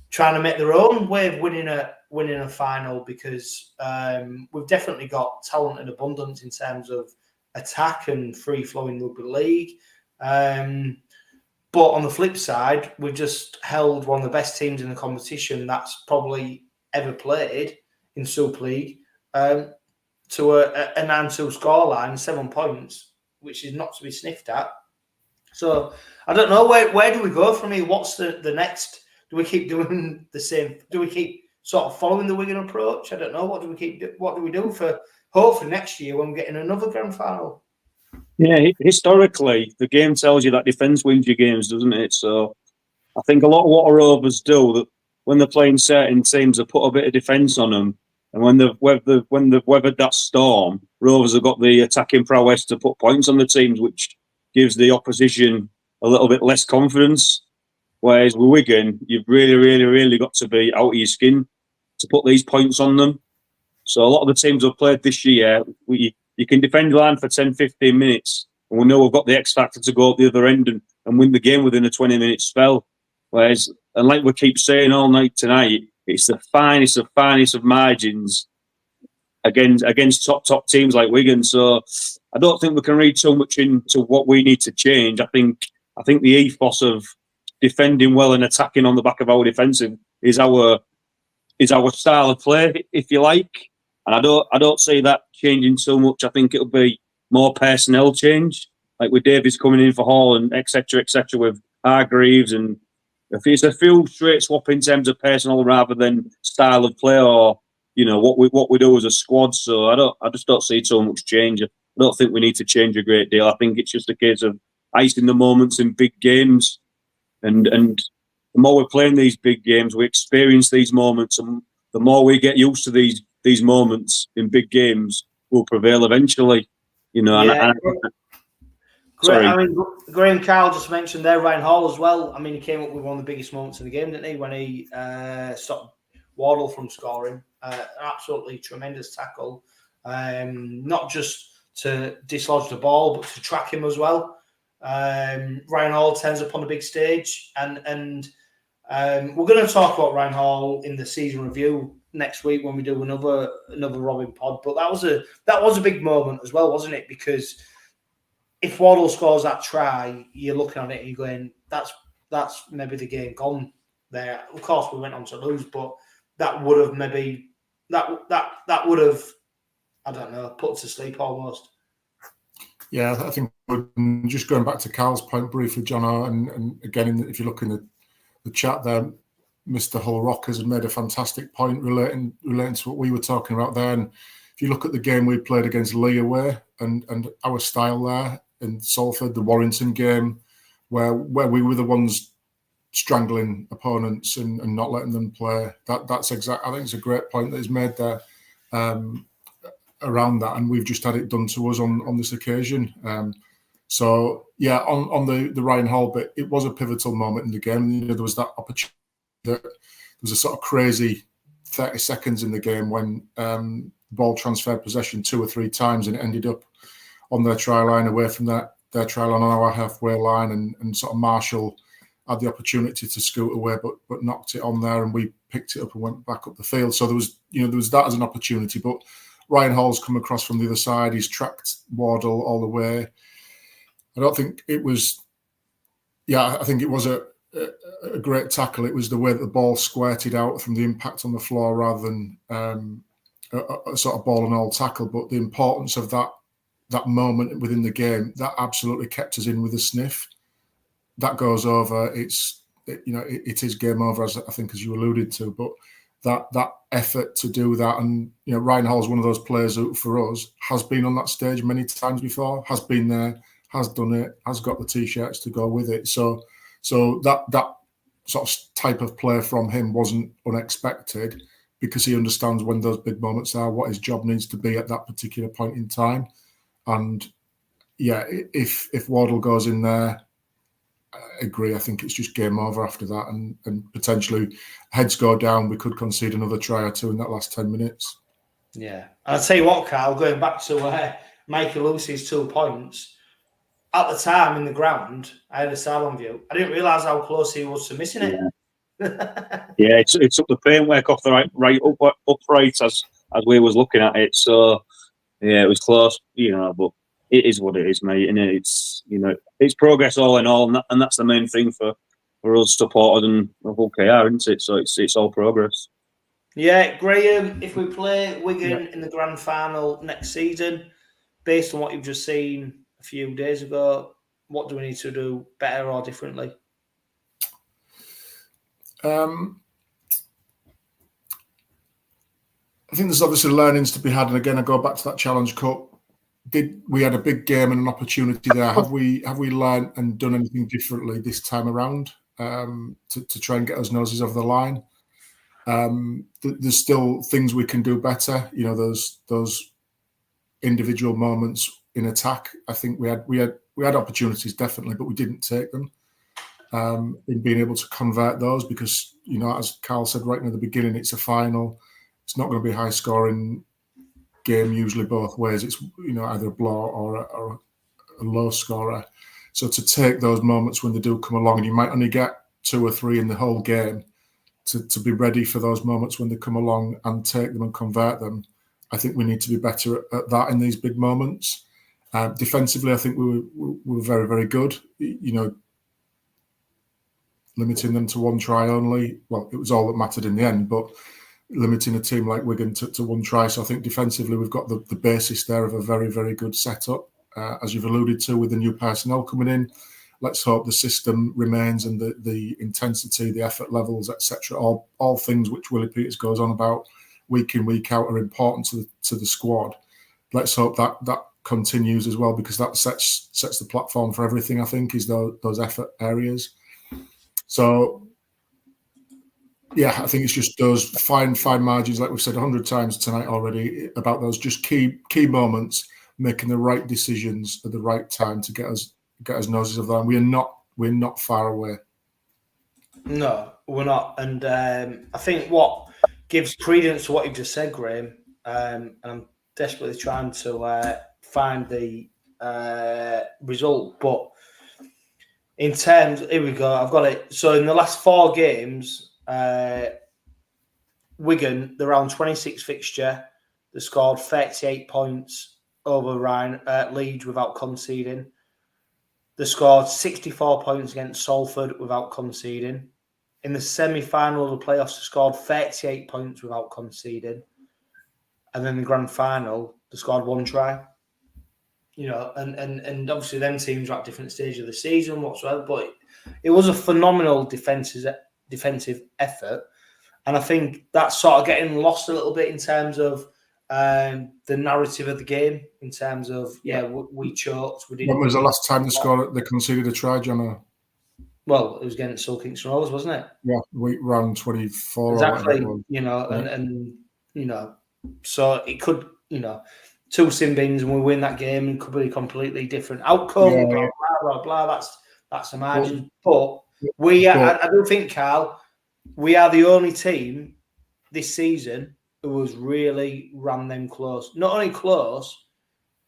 trying to make their own way of winning a final? Because we've definitely got talent in abundance in terms of attack and free-flowing rugby league. But on the flip side, we've just held one of the best teams in the competition that's probably ever played in Super League to a 9-2 scoreline, 7 points, which is not to be sniffed at. So I don't know, where do we go from here? What's the next? Do we keep doing the same? Do we keep sort of following the Wigan approach? I don't know. What do we do for hopefully next year when we're getting another grand final? Yeah, historically, the game tells you that defence wins your games, doesn't it? So I think a lot of what our Rovers do, that when they're playing certain teams, they put a bit of defence on them. And when they've weathered that storm, Rovers have got the attacking prowess to put points on the teams, which gives the opposition a little bit less confidence. Whereas with Wigan, you've really, really, really got to be out of your skin to put these points on them. So a lot of the teams I've played this year, you can defend the line for 10, 15 minutes, and we know we've got the X factor to go up the other end and win the game within a 20-minute spell. Whereas, and like we keep saying all night tonight, it's the finest of margins against top teams like Wigan. So I don't think we can read too much into what we need to change. I think the ethos of defending well and attacking on the back of our defensive is our style of play, if you like. And I don't see that changing so much. I think it'll be more personnel change, like with Davies coming in for Hall and etc. with Hargreaves, and if it's a few straight swap in terms of personnel rather than style of play or what we do as a squad. So I just don't see too much change. I don't think we need to change a great deal. I think it's just a case of icing the moments in big games, and the more we're playing these big games, we experience these moments, and the more we get used to these moments in big games, we'll prevail eventually. Yeah. Sorry. I mean, Graham Karl just mentioned there Ryan Hall as well. I mean, he came up with one of the biggest moments in the game, didn't he? When he stopped Wardle from scoring. An absolutely tremendous tackle. Not just to dislodge the ball, but to track him as well. Ryan Hall turns up on the big stage, and we're going to talk about Ryan Hall in the season review next week when we do another Robin pod. But that was a big moment as well, wasn't it? Because if Waddle scores that try, you're looking at it and you're going, that's maybe the game gone there. Of course, we went on to lose, but that would have maybe that would have, I don't know, put to sleep almost. Yeah, I think just going back to Carl's point briefly, Johno, and again, if you look in the chat there, Mr. Hull Rockers had made a fantastic point relating to what we were talking about there. And if you look at the game we played against Leigh away and our style there in Salford, the Warrington game, where we were the ones strangling opponents and not letting them play. That's exact. I think it's a great point that is made there around that, and we've just had it done to us on this occasion. So yeah, on the Ryan Hall bit, it was a pivotal moment in the game. There was that opportunity. There was a sort of crazy 30 seconds in the game when the ball transferred possession 2 or 3 times and it ended up on their try line, away from their try line on our halfway line, and sort of Marshall had the opportunity to scoot away, but knocked it on there, and we picked it up and went back up the field. So there was that as an opportunity. But Ryan Hall's come across from the other side. He's tracked Wardle all the way. I don't think it was. Yeah, I think it was a great tackle. It was the way that the ball squirted out from the impact on the floor rather than a sort of ball and all tackle. But the importance of that moment within the game, that absolutely kept us in with a sniff. That goes over. It is game over, as I think, as you alluded to. But that effort to do that, and Ryan Hall is one of those players who, for us, has been on that stage many times before, has been there, has done it, has got the t-shirts to go with it. So that sort of type of play from him wasn't unexpected, because he understands when those big moments are, what his job needs to be at that particular point in time. And yeah, if Wardle goes in there, I agree. I think it's just game over after that, and potentially heads go down. We could concede another try or two in that last 10 minutes. Yeah, and I'll tell you what, Karl, going back to Michael Lucy's 2 points, at the time in the ground, I had a salon view. I didn't realise how close he was to missing it. Yeah, it took the paintwork off the right upright as we was looking at it. So yeah, it was close, but it is what it is, mate. And it's it's progress all in all, and that's the main thing for us supporters and OKR, isn't it? So it's all progress. Yeah, Graham, if we play Wigan in the grand final next season, based on what you've just seen a few days ago, what do we need to do better or differently? I think there's obviously learnings to be had, and again, I go back to that Challenge Cup. We had a big game and an opportunity there? Have we learned and done anything differently this time around to try and get us noses over the line? There's still things we can do better. You know, those individual moments in attack. I think we had opportunities definitely, but we didn't take them. In being able to convert those, because, you know, as Karl said right in the beginning, it's a final. It's not going to be a high scoring game usually both ways. It's, you know, either a blow or a low scorer. So to take those moments when they do come along, and you might only get 2 or 3 in the whole game, to be ready for those moments when they come along and take them and convert them, I think we need to be better at that in these big moments. Defensively, I think we were very, very good. You know, limiting them to 1 try only. Well, it was all that mattered in the end, but limiting a team like Wigan to 1 try. So I think defensively we've got the basis there of a very, very good setup. As you've alluded to, with the new personnel coming in, let's hope the system remains, and the intensity, the effort levels, etc. All things which Willie Peters goes on about week in, week out are important to the squad. Let's hope that continues as well, because that sets the platform for everything, I think, is those effort areas. So, yeah, I think it's just those fine margins, like we've said 100 times tonight already, about those just key moments, making the right decisions at the right time to get us noses of that. And we're not far away. No, we're not. And I think what gives credence to what you've just said, Graham, and I'm desperately trying to find the result, but in terms, here we go, I've got it. So in the last 4 games, Wigan, they're on 26 fixture. They scored 38 points over Leeds without conceding. They scored 64 points against Salford without conceding. In the semi-final of the playoffs, they scored 38 points without conceding. And then the grand final, they scored 1 try. You know, and obviously them teams are at different stages of the season whatsoever, but it was a phenomenal defensive effort. And I think that's sort of getting lost a little bit in terms of the narrative of the game, in terms of, we choked. When was the last time they conceded a try, Johno? Well, it was against 𝗀𝗂𝗃𝗀𝗏 𝗔𝗂𝗏, wasn't it? Yeah, round 24. Exactly. You know, and you know, so it could, you know, 2 sin bins and we win that game, and could be a completely different outcome. Yeah. Blah blah blah blah. That's the margin. But I don't think, Karl, we are the only team this season who has really ran them close. Not only close,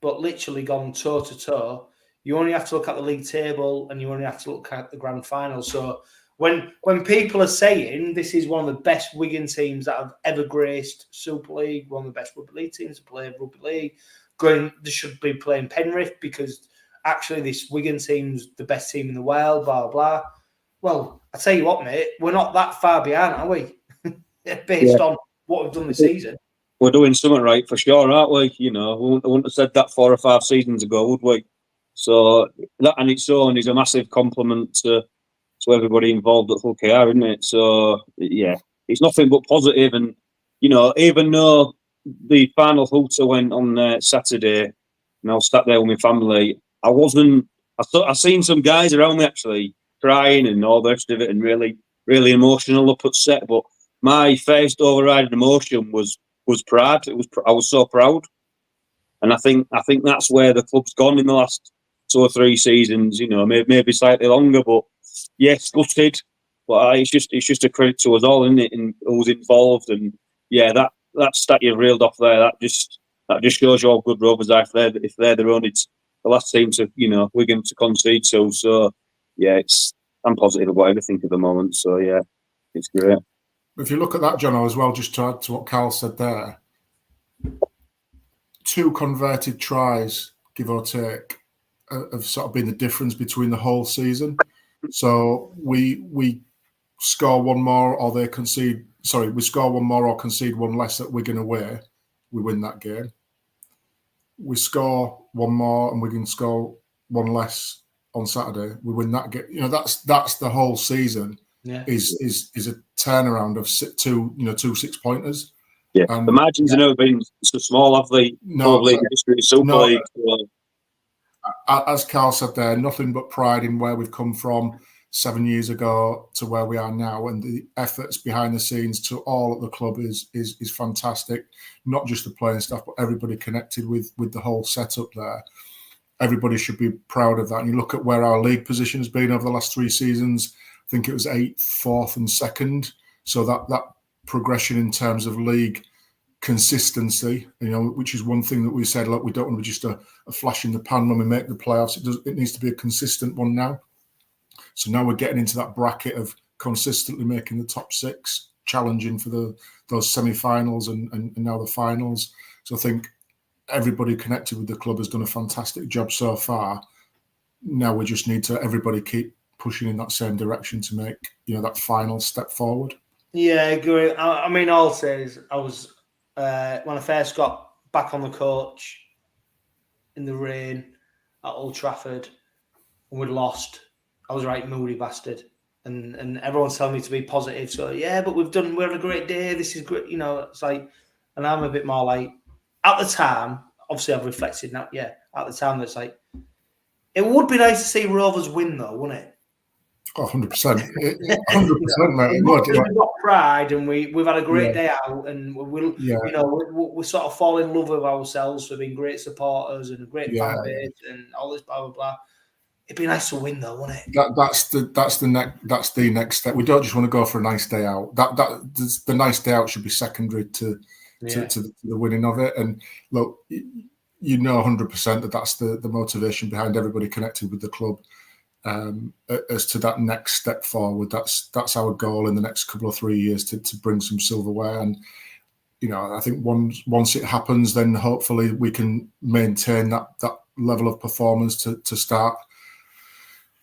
but literally gone toe to toe. You only have to look at the league table, and you only have to look at the grand final. So when people are saying this is one of the best Wigan teams that have ever graced Super League, one of the best rugby league teams to play rugby league, they should be playing Penrith because actually this Wigan team's the best team in the world, blah, blah, blah. Well, I tell you what, mate, we're not that far behind, are we? Based on what we've done this season. We're doing something right for sure, aren't we? You know, I wouldn't have said that 4 or 5 seasons ago, would we? So that on its own is a massive compliment to everybody involved at 𝗀𝗂𝗃𝗏, isn't it? So, yeah, it's nothing but positive. And, you know, even though the final hooter went on Saturday, and I was sat there with my family, I seen some guys around me actually crying and all the rest of it, and really, really emotional, upset. But my first overriding emotion was pride. I was so proud. And I think that's where the club's gone in the last 2 or 3 seasons, you know, maybe slightly longer, but yes, gutted. But it's just a credit to us all, isn't it, and who's involved. And yeah, that stat you've reeled off there, that just shows you how good Rovers are if they're the last team to, you know, Wigan to concede to. So yeah, I'm positive about everything at the moment. So yeah, it's great. If you look at that, Johno, as well, just to add to what Karl said there, 2 converted tries, give or take, have sort of been the difference between the whole season. So we score 1 more, or they concede. Sorry, we score 1 more or concede 1 less at Wigan away, we win that game. We score 1 more and Wigan score 1 less on Saturday, we win that game. You know, that's the whole season. Yeah. Is a turnaround of 2 6-pointers. Yeah, the margins have never been so small, have they? No, in the history of Super League. As Karl said there, nothing but pride in where we've come from. 7 years ago to where we are now, and the efforts behind the scenes to all at the club is fantastic. Not just the playing staff, but everybody connected with the whole setup there. Everybody should be proud of that. And you look at where our league position has been over the last 3 seasons. I think it was 8th, 4th, and 2nd. So that progression in terms of league consistency, which is one thing that we said, look, we don't want to be just a flash in the pan when we make the playoffs. It needs to be a consistent one now. So now we're getting into that bracket of consistently making the top 6, challenging for those semi-finals and now the finals. So I think everybody connected with the club has done a fantastic job so far. Now we just need to everybody keep pushing in that same direction to make that final step forward. Yeah, I agree. I mean, all I'll say is I was when I first got back on the coach in the rain at Old Trafford and we'd lost. I was right moody bastard, and everyone's telling me to be positive. So yeah, but we're had a great day. This is great, It's like, and I'm a bit more like, at the time. Obviously, I've reflected now. Yeah, at the time, it's like, it would be nice to see Rovers win, though, wouldn't it? Oh, 100%. 100%, mate. We've got pride, and we've had a great day out, and we sort of fall in love with ourselves for being great supporters and a great fan base and all this blah blah blah. It'd be nice to win, though, wouldn't it? That's the next step. We don't just want to go for a nice day out. The nice day out should be secondary to the winning of it. And look, 100% that's the motivation behind everybody connected with the club. As to that next step forward, that's our goal in the next couple of 3 years to bring some silverware. And I think once it happens, then hopefully we can maintain that level of performance to start.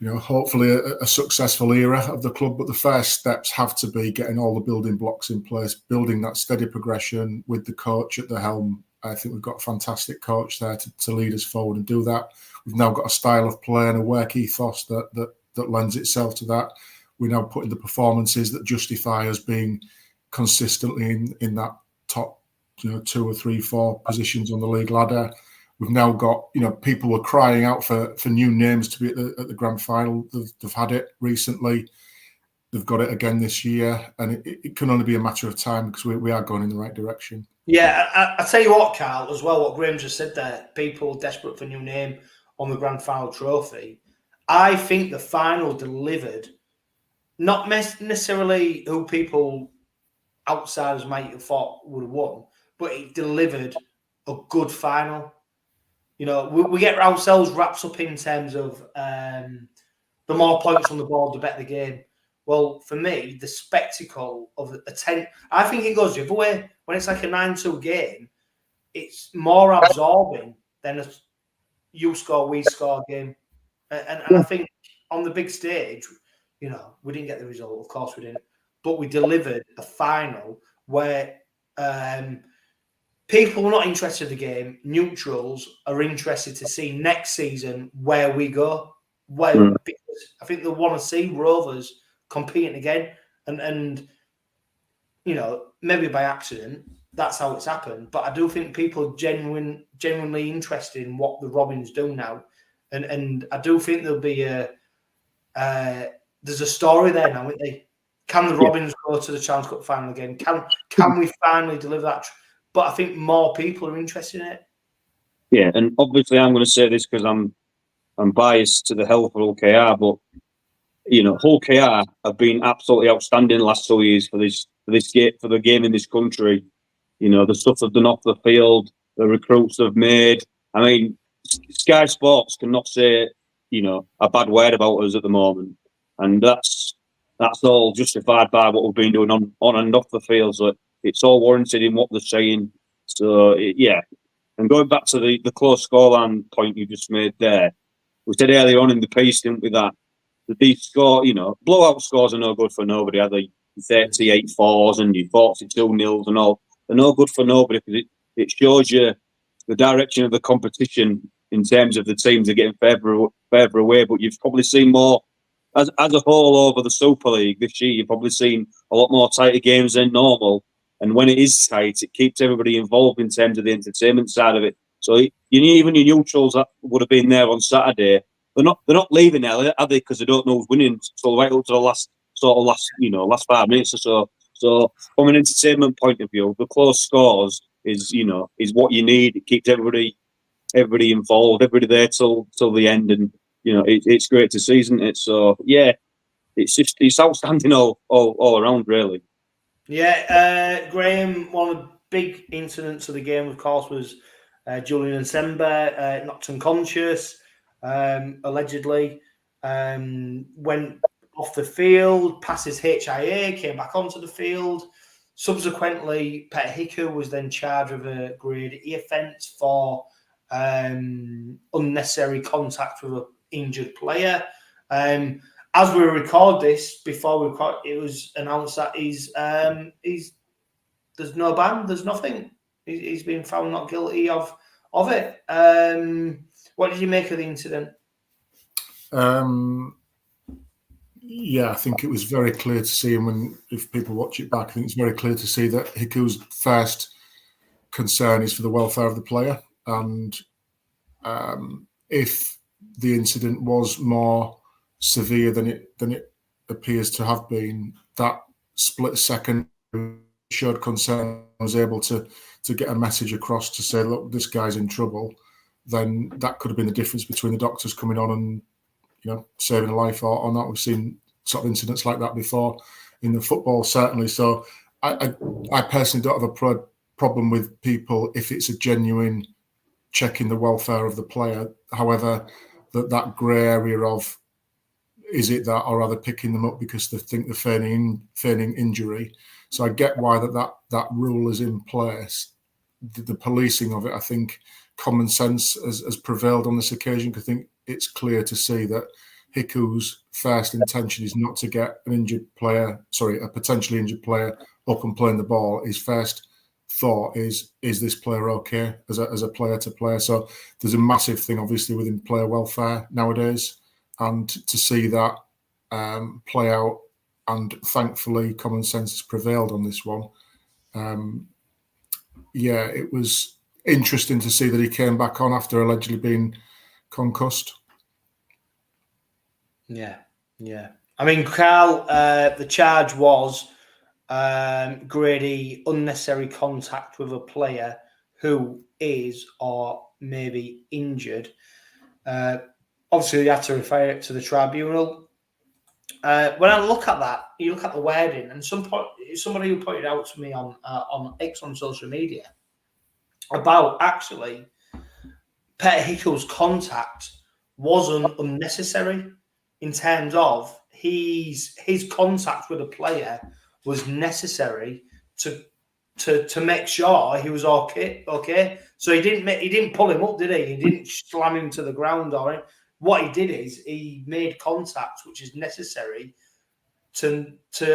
Hopefully a successful era of the club, but the first steps have to be getting all the building blocks in place, building that steady progression with the coach at the helm. I think we've got a fantastic coach there to lead us forward and do that. We've now got a style of play and a work ethos that lends itself to that. We're now putting the performances that justify us being consistently in that top 2 or 3, 4 positions on the league ladder. We've now got, people were crying out for new names to be at the grand final. They've had it recently. They've got it again this year. And it can only be a matter of time because we are going in the right direction. Yeah, I tell you what, Karl, as well, what Graham just said there, people desperate for new name on the grand final trophy. I think the final delivered, not necessarily who people outsiders might have thought would have won, but it delivered a good final. We get ourselves wrapped up in terms of the more points on the board, the better the game. Well, for me, the spectacle of a 10... I think it goes the other way. When it's like a 9-2 game, it's more absorbing than a you score, we score game. And I think on the big stage, we didn't get the result. Of course we didn't. But we delivered a final where... people are not interested in the game. Neutrals are interested to see next season where we go. Because I think they want to see Rovers competing again. And maybe by accident, that's how it's happened. But I do think people are genuinely interested in what the Robins do now. And I do think there'll be there's a story there now, isn't there? Can the Robins go to the Challenge Cup final again? Can we finally deliver that? But I think more people are interested in it. Yeah, and obviously I'm going to say this because I'm biased to the health of 𝗀𝗂𝗃𝗏, but 𝗀𝗂𝗃𝗏 have been absolutely outstanding the last 2 years for the game in this country. The stuff they've done off the field, the recruits they've made. I mean, Sky Sports cannot say a bad word about us at the moment, and that's all justified by what we've been doing on and off the field. So it's all warranted in what they're saying. So, And going back to the close scoreline point you just made there, we said earlier on in the piece, didn't we, that these blowout scores are no good for nobody, are they? 38-4s and your 42-0s and all. They're no good for nobody because it shows you the direction of the competition in terms of the teams are getting further away. But you've probably seen more, as a whole over the Super League this year, you've probably seen a lot more tighter games than normal. And when it is tight, it keeps everybody involved in terms of the entertainment side of it. So even your neutrals that would have been there on Saturday they're not leaving there, are they? Because they don't know who's winning. So right up to the last 5 minutes or so. So from an entertainment point of view, the close scores is what you need. It keeps everybody involved, everybody there till the end, and it's great to see, isn't it? So yeah, it's outstanding all around, really. Yeah, Graham, one of the big incidents of the game, of course, was Julian Sember knocked unconscious, allegedly, went off the field, passes HIA, came back onto the field. Subsequently, 𝗵𝗂𝗧𝗏 was then charged with a grade E offence for unnecessary contact with an injured player. As we record this, before we record, it was announced that there's no ban, there's nothing. He's been found not guilty of it. What did you make of the incident? Yeah, I think it was very clear to see, and if people watch it back, I think it's very clear to see that 𝗂𝗂𝗧's first concern is for the welfare of the player. And if the incident was more severe than it appears to have been, that split second showed concern, was able to get a message across to say, look, this guy's in trouble, then that could have been the difference between the doctors coming on and saving a life or not. We've seen sort of incidents like that before in the football, certainly. So I personally don't have a problem with people if it's a genuine checking the welfare of the player. However, that grey area of, is it that, or are they picking them up because they think they're feigning injury? So I get why that rule is in place. The policing of it, I think common sense has prevailed on this occasion. I think it's clear to see that 𝗂𝗂𝗧's first intention is not to get a potentially injured player up and playing the ball. His first thought is this player okay as a player to player? So there's a massive thing, obviously, within player welfare nowadays, and to see that play out, and thankfully common sense has prevailed on this one. Yeah, it was interesting to see that he came back on after allegedly being concussed. Yeah. I mean, Karl, the charge was grade E, unnecessary contact with a player who is or may be injured. Obviously, you have to refer it to the tribunal. When I look at that, you look at the wording, and somebody who pointed out to me on X, on social media, about actually 𝗵𝗂𝗧𝗏's contact wasn't unnecessary, in terms of his contact with a player was necessary to make sure he was okay. So he didn't pull him up, did he? He didn't slam him to the ground or anything. What he did is he made contact, which is necessary to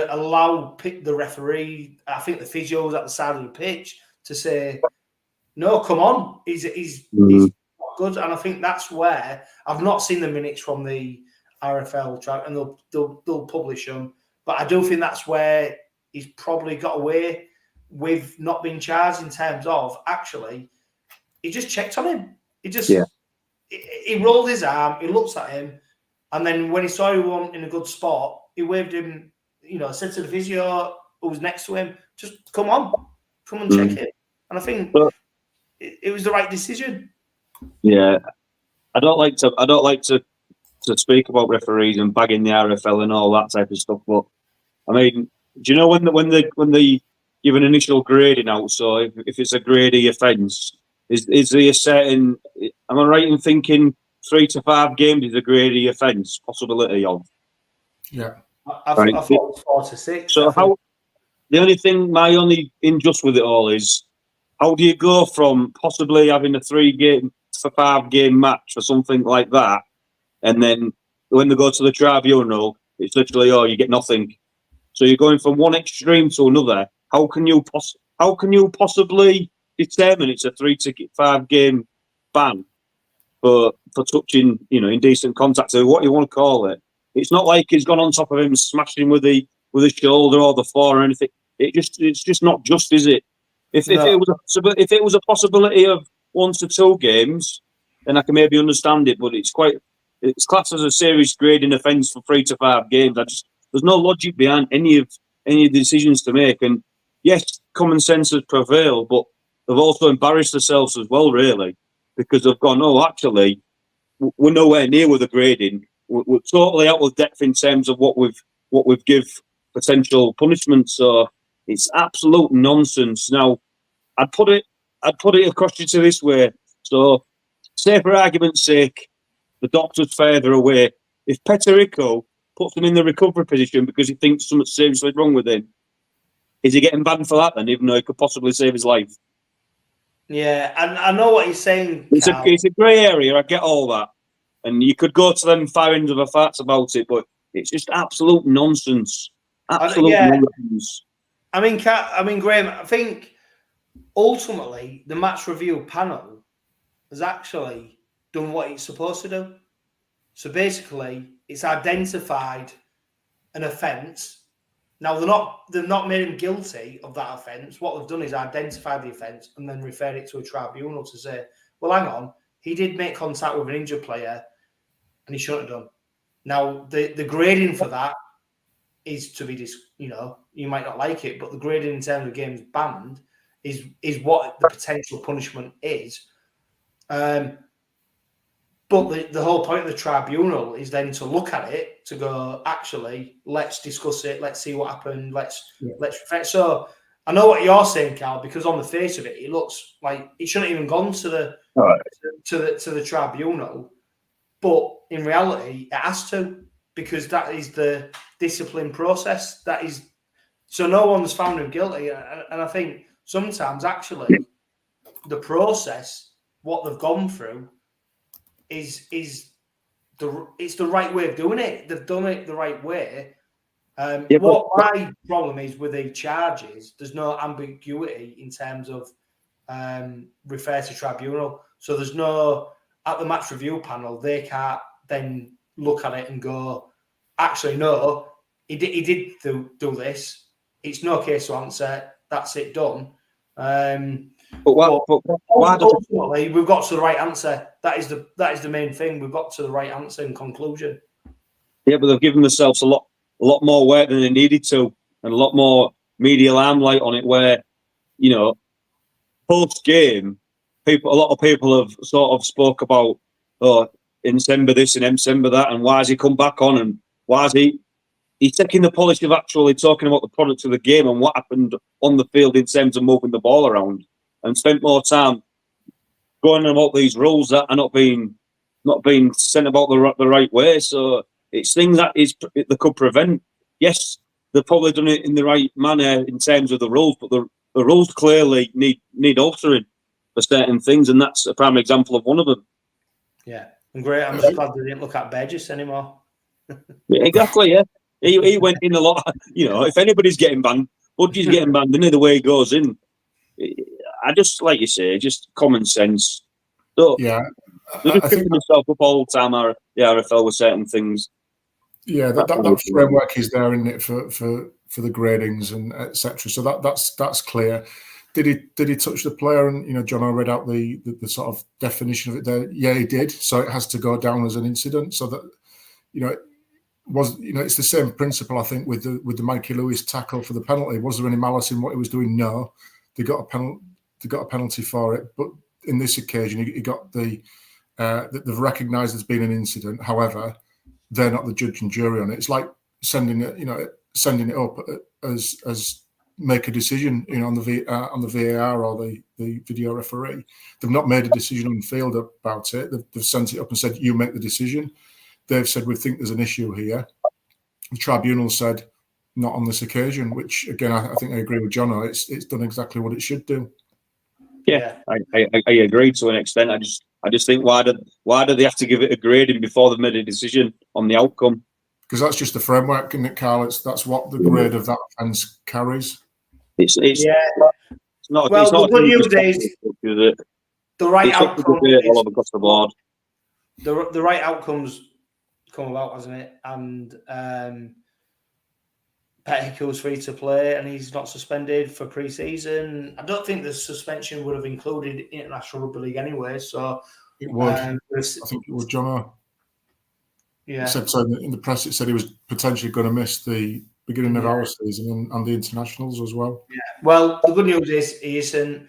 allow the referee, I think the physio was at the side of the pitch, to say, no, come on, he's not good. And I think that's where, I've not seen the minutes from the RFL track, and they'll publish them, but I do think that's where he's probably got away with not being charged, in terms of actually he just checked on him. He rolled his arm, he looks at him, and then when he saw he wasn't in a good spot, he waved him, said to the physio who was next to him, just come and check it. And I think it was the right decision. Yeah, I don't like to speak about referees and bagging the RFL and all that type of stuff, but I mean, do you know when they give an initial grading out? So if it's a grade E offence, is there a certain? Am I right in thinking 3 to 5 games is a grade E offence possibility of? Yeah, I thought it was 4 to 6. So my only injustice with it all is, how do you go from possibly having a 3 to 5 game match or something like that, and then when they go to the tribunal, it's literally, you get nothing. So you're going from one extreme to another. How can you possibly determine it's a 3 to 5 game ban for touching, indecent contact, or what you want to call it? It's not like he's gone on top of him, smashed him with the shoulder or the fore or anything. It's just not just, is it? If it was a possibility of 1 to 2 games, then I can maybe understand it. But it's quite it's classed as a serious grading offence for 3 to 5 games. There's no logic behind any of the decisions to make. And yes, common sense has prevailed, but they've also embarrassed themselves as well, really, because they've gone, oh, actually, we're nowhere near with the grading. We're totally out of depth in terms of what we've give potential punishment. So it's absolute nonsense. Now, I'd put it across you to this way. So, say for argument's sake, the doctor's further away. If 𝗬𝗂𝗧𝗏 puts him in the recovery position because he thinks something seriously wrong with him, is he getting banned for that then, even though he could possibly save his life? Yeah, and I know what he's saying, Karl. It's a grey area, I get all that. And you could go to them far ends of the facts about it, but it's just absolute nonsense. Absolute nonsense. I mean, Graham, I think ultimately the match review panel has actually done what it's supposed to do. So basically, it's identified an offence. Now they've not made him guilty of that offence. What they've done is identify the offence and then refer it to a tribunal to say, well, hang on, he did make contact with an injured player and he shouldn't have done. Now the grading for that is to be, you might not like it, but the grading in terms of games banned is what the potential punishment is. But the whole point of the tribunal is then to look at it, to go, actually, let's discuss it, let's see what happened, let's reflect. So I know what you're saying, Karl, because on the face of it, it looks like it shouldn't even gone to the tribunal, but in reality, it has to, because that is the discipline process. That is, so no one's found him guilty, and I think sometimes actually the process, what they've gone through, is the right way of doing it. They've done it the right way. What my problem is with the charges, there's no ambiguity in terms of refer to tribunal. So there's no, at the match review panel, they can't then look at it and go, actually, no, he did do this. It's no case to answer. That's it, done. Ultimately, we've got to the right answer. That is the main thing. We've got to the right answer and conclusion. Yeah, but they've given themselves a lot more work than they needed to, and a lot more media limelight on it. Where, post game, a lot of people have sort of spoke about, in December this and December that, and why has he come back on, and why is he's taking the polish of actually talking about the product of the game and what happened on the field in terms of moving the ball around, and spent more time going about these rules that are not being sent about the right way. So it's things that they could prevent. Yes, they've probably done it in the right manner in terms of the rules, but the rules clearly need altering for certain things, and that's a prime example of one of them. Yeah, and great. I'm just glad they didn't look at Burgess anymore. Yeah, exactly. Yeah, he went in a lot. If anybody's getting banned, Budgie's getting banned. The way he goes in. I just, like you say, just common sense. So, yeah, they're just picking themselves up all the time, the RFL, with certain things. Yeah, that framework is there, isn't it, for the gradings and etc. So that's clear. Did he touch the player? And Johno read out the sort of definition of it there. Yeah, he did. So it has to go down as an incident. So that it's the same principle, I think, with the Mikey Lewis tackle for the penalty. Was there any malice in what he was doing? No. They got a penalty for it, but in this occasion, he got they've recognised there's been an incident. However, they're not the judge and jury on it. It's like sending it up as make a decision, on the VAR or the video referee. They've not made a decision on the field about it. They've sent it up and said, you make the decision. They've said, we think there's an issue here. The tribunal said, not on this occasion, which again, I think I agree with Johno. It's done exactly what it should do. Yeah, I agree to an extent. I just think why do they have to give it a grading before they've made a decision on the outcome? Because that's just the framework, isn't it, Karl? That's what the grade of that offence carries. It's not. Well, it's not the good news is the right outcome all over across the board. The right outcomes come about, hasn't it? And 𝗬𝗂𝗧𝗏's free to play, and he's not suspended for pre-season. I don't think the suspension would have included International Rugby League anyway. So it would. I think it would, Johno. said so in the press. It said he was potentially going to miss the beginning of our season and the internationals as well. Yeah. Well, the good news is he isn't.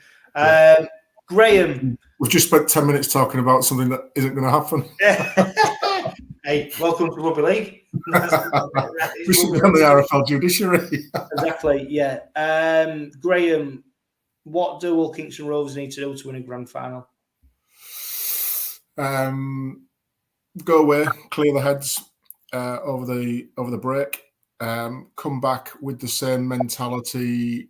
Graham, we've just spent 10 minutes talking about something that isn't going to happen. Hey, welcome to Rugby League. Recently on the RFL judiciary. Exactly. Yeah. Graham, what do Hull Kingston Rovers need to do to win a grand final? Go away, clear the heads over the break. Come back with the same mentality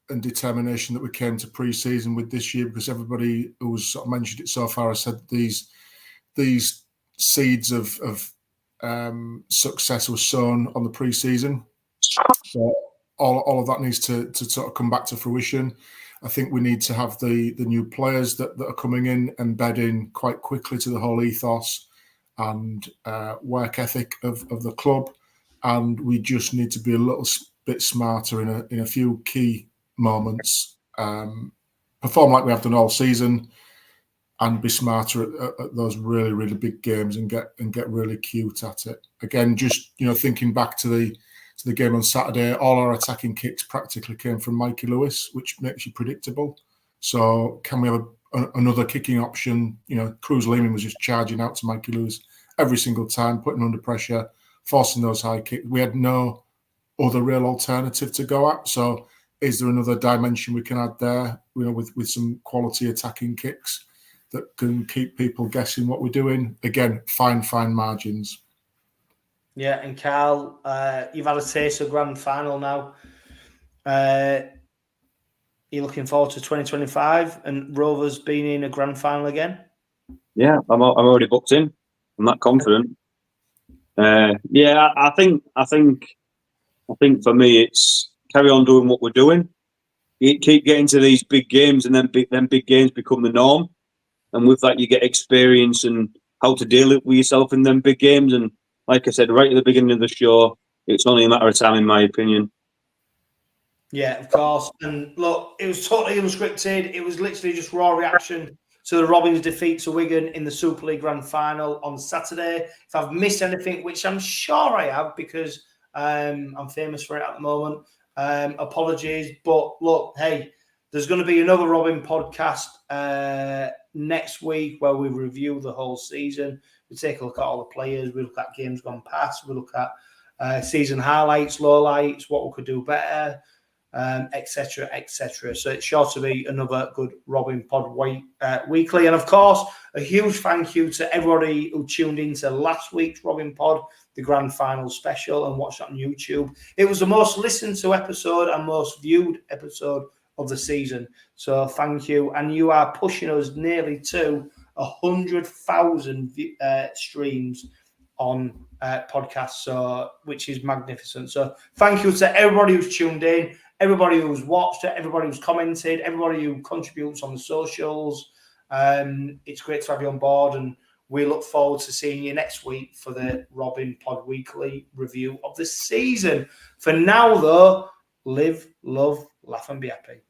and determination that we came to pre-season with this year, because everybody who's sort of mentioned it so far has said these seeds of success was sown on the pre-season. So all of that needs to sort of come back to fruition. I think we need to have the new players that are coming in embed in quite quickly to the whole ethos and work ethic of the club, and we just need to be a little bit smarter in a few key moments, perform like we have done all season, and be smarter at those really, really big games and get really cute at it. Again, just thinking back to the game on Saturday, all our attacking kicks practically came from Mikey Lewis, which makes you predictable. So can we have another kicking option? Cruz Lehman was just charging out to Mikey Lewis every single time, putting under pressure, forcing those high kicks. We had no other real alternative to go at. So is there another dimension we can add there, with some quality attacking kicks that can keep people guessing what we're doing? Again, fine margins. Yeah, and Karl, you've had a taste of grand final now. You're looking forward to 2025 and Rovers being in a grand final again? Yeah, I'm already booked in. I'm that confident. I think for me it's carry on doing what we're doing. You keep getting to these big games, and then big games become the norm. And with that, you get experience and how to deal with yourself in them big games. And like I said right at the beginning of the show, it's only a matter of time, in my opinion. Yeah, of course. And look, it was totally unscripted. It was literally just raw reaction to the Robins' defeat to Wigan in the Super League Grand Final on Saturday. If I've missed anything, which I'm sure I have, because I'm famous for it at the moment, apologies. But look, hey, there's going to be another Robin podcast next week where we review the whole season. We take a look at all the players. We look at games gone past. We look at season highlights, lowlights, what we could do better, etc., etc. So it's sure to be another good Robin Pod weekly. And of course, a huge thank you to everybody who tuned into last week's Robin Pod, the grand final special, and watched it on YouTube. It was the most listened to episode and most viewed episode of the season. So thank you. And you are pushing us nearly to 100,000 streams on podcasts, so which is magnificent. So thank you to everybody who's tuned in, everybody who's watched it, everybody who's commented, everybody who contributes on the socials. It's great to have you on board, and we look forward to seeing you next week for the Robin Pod Weekly review of the season. For now, though, live, love, laugh, and be happy.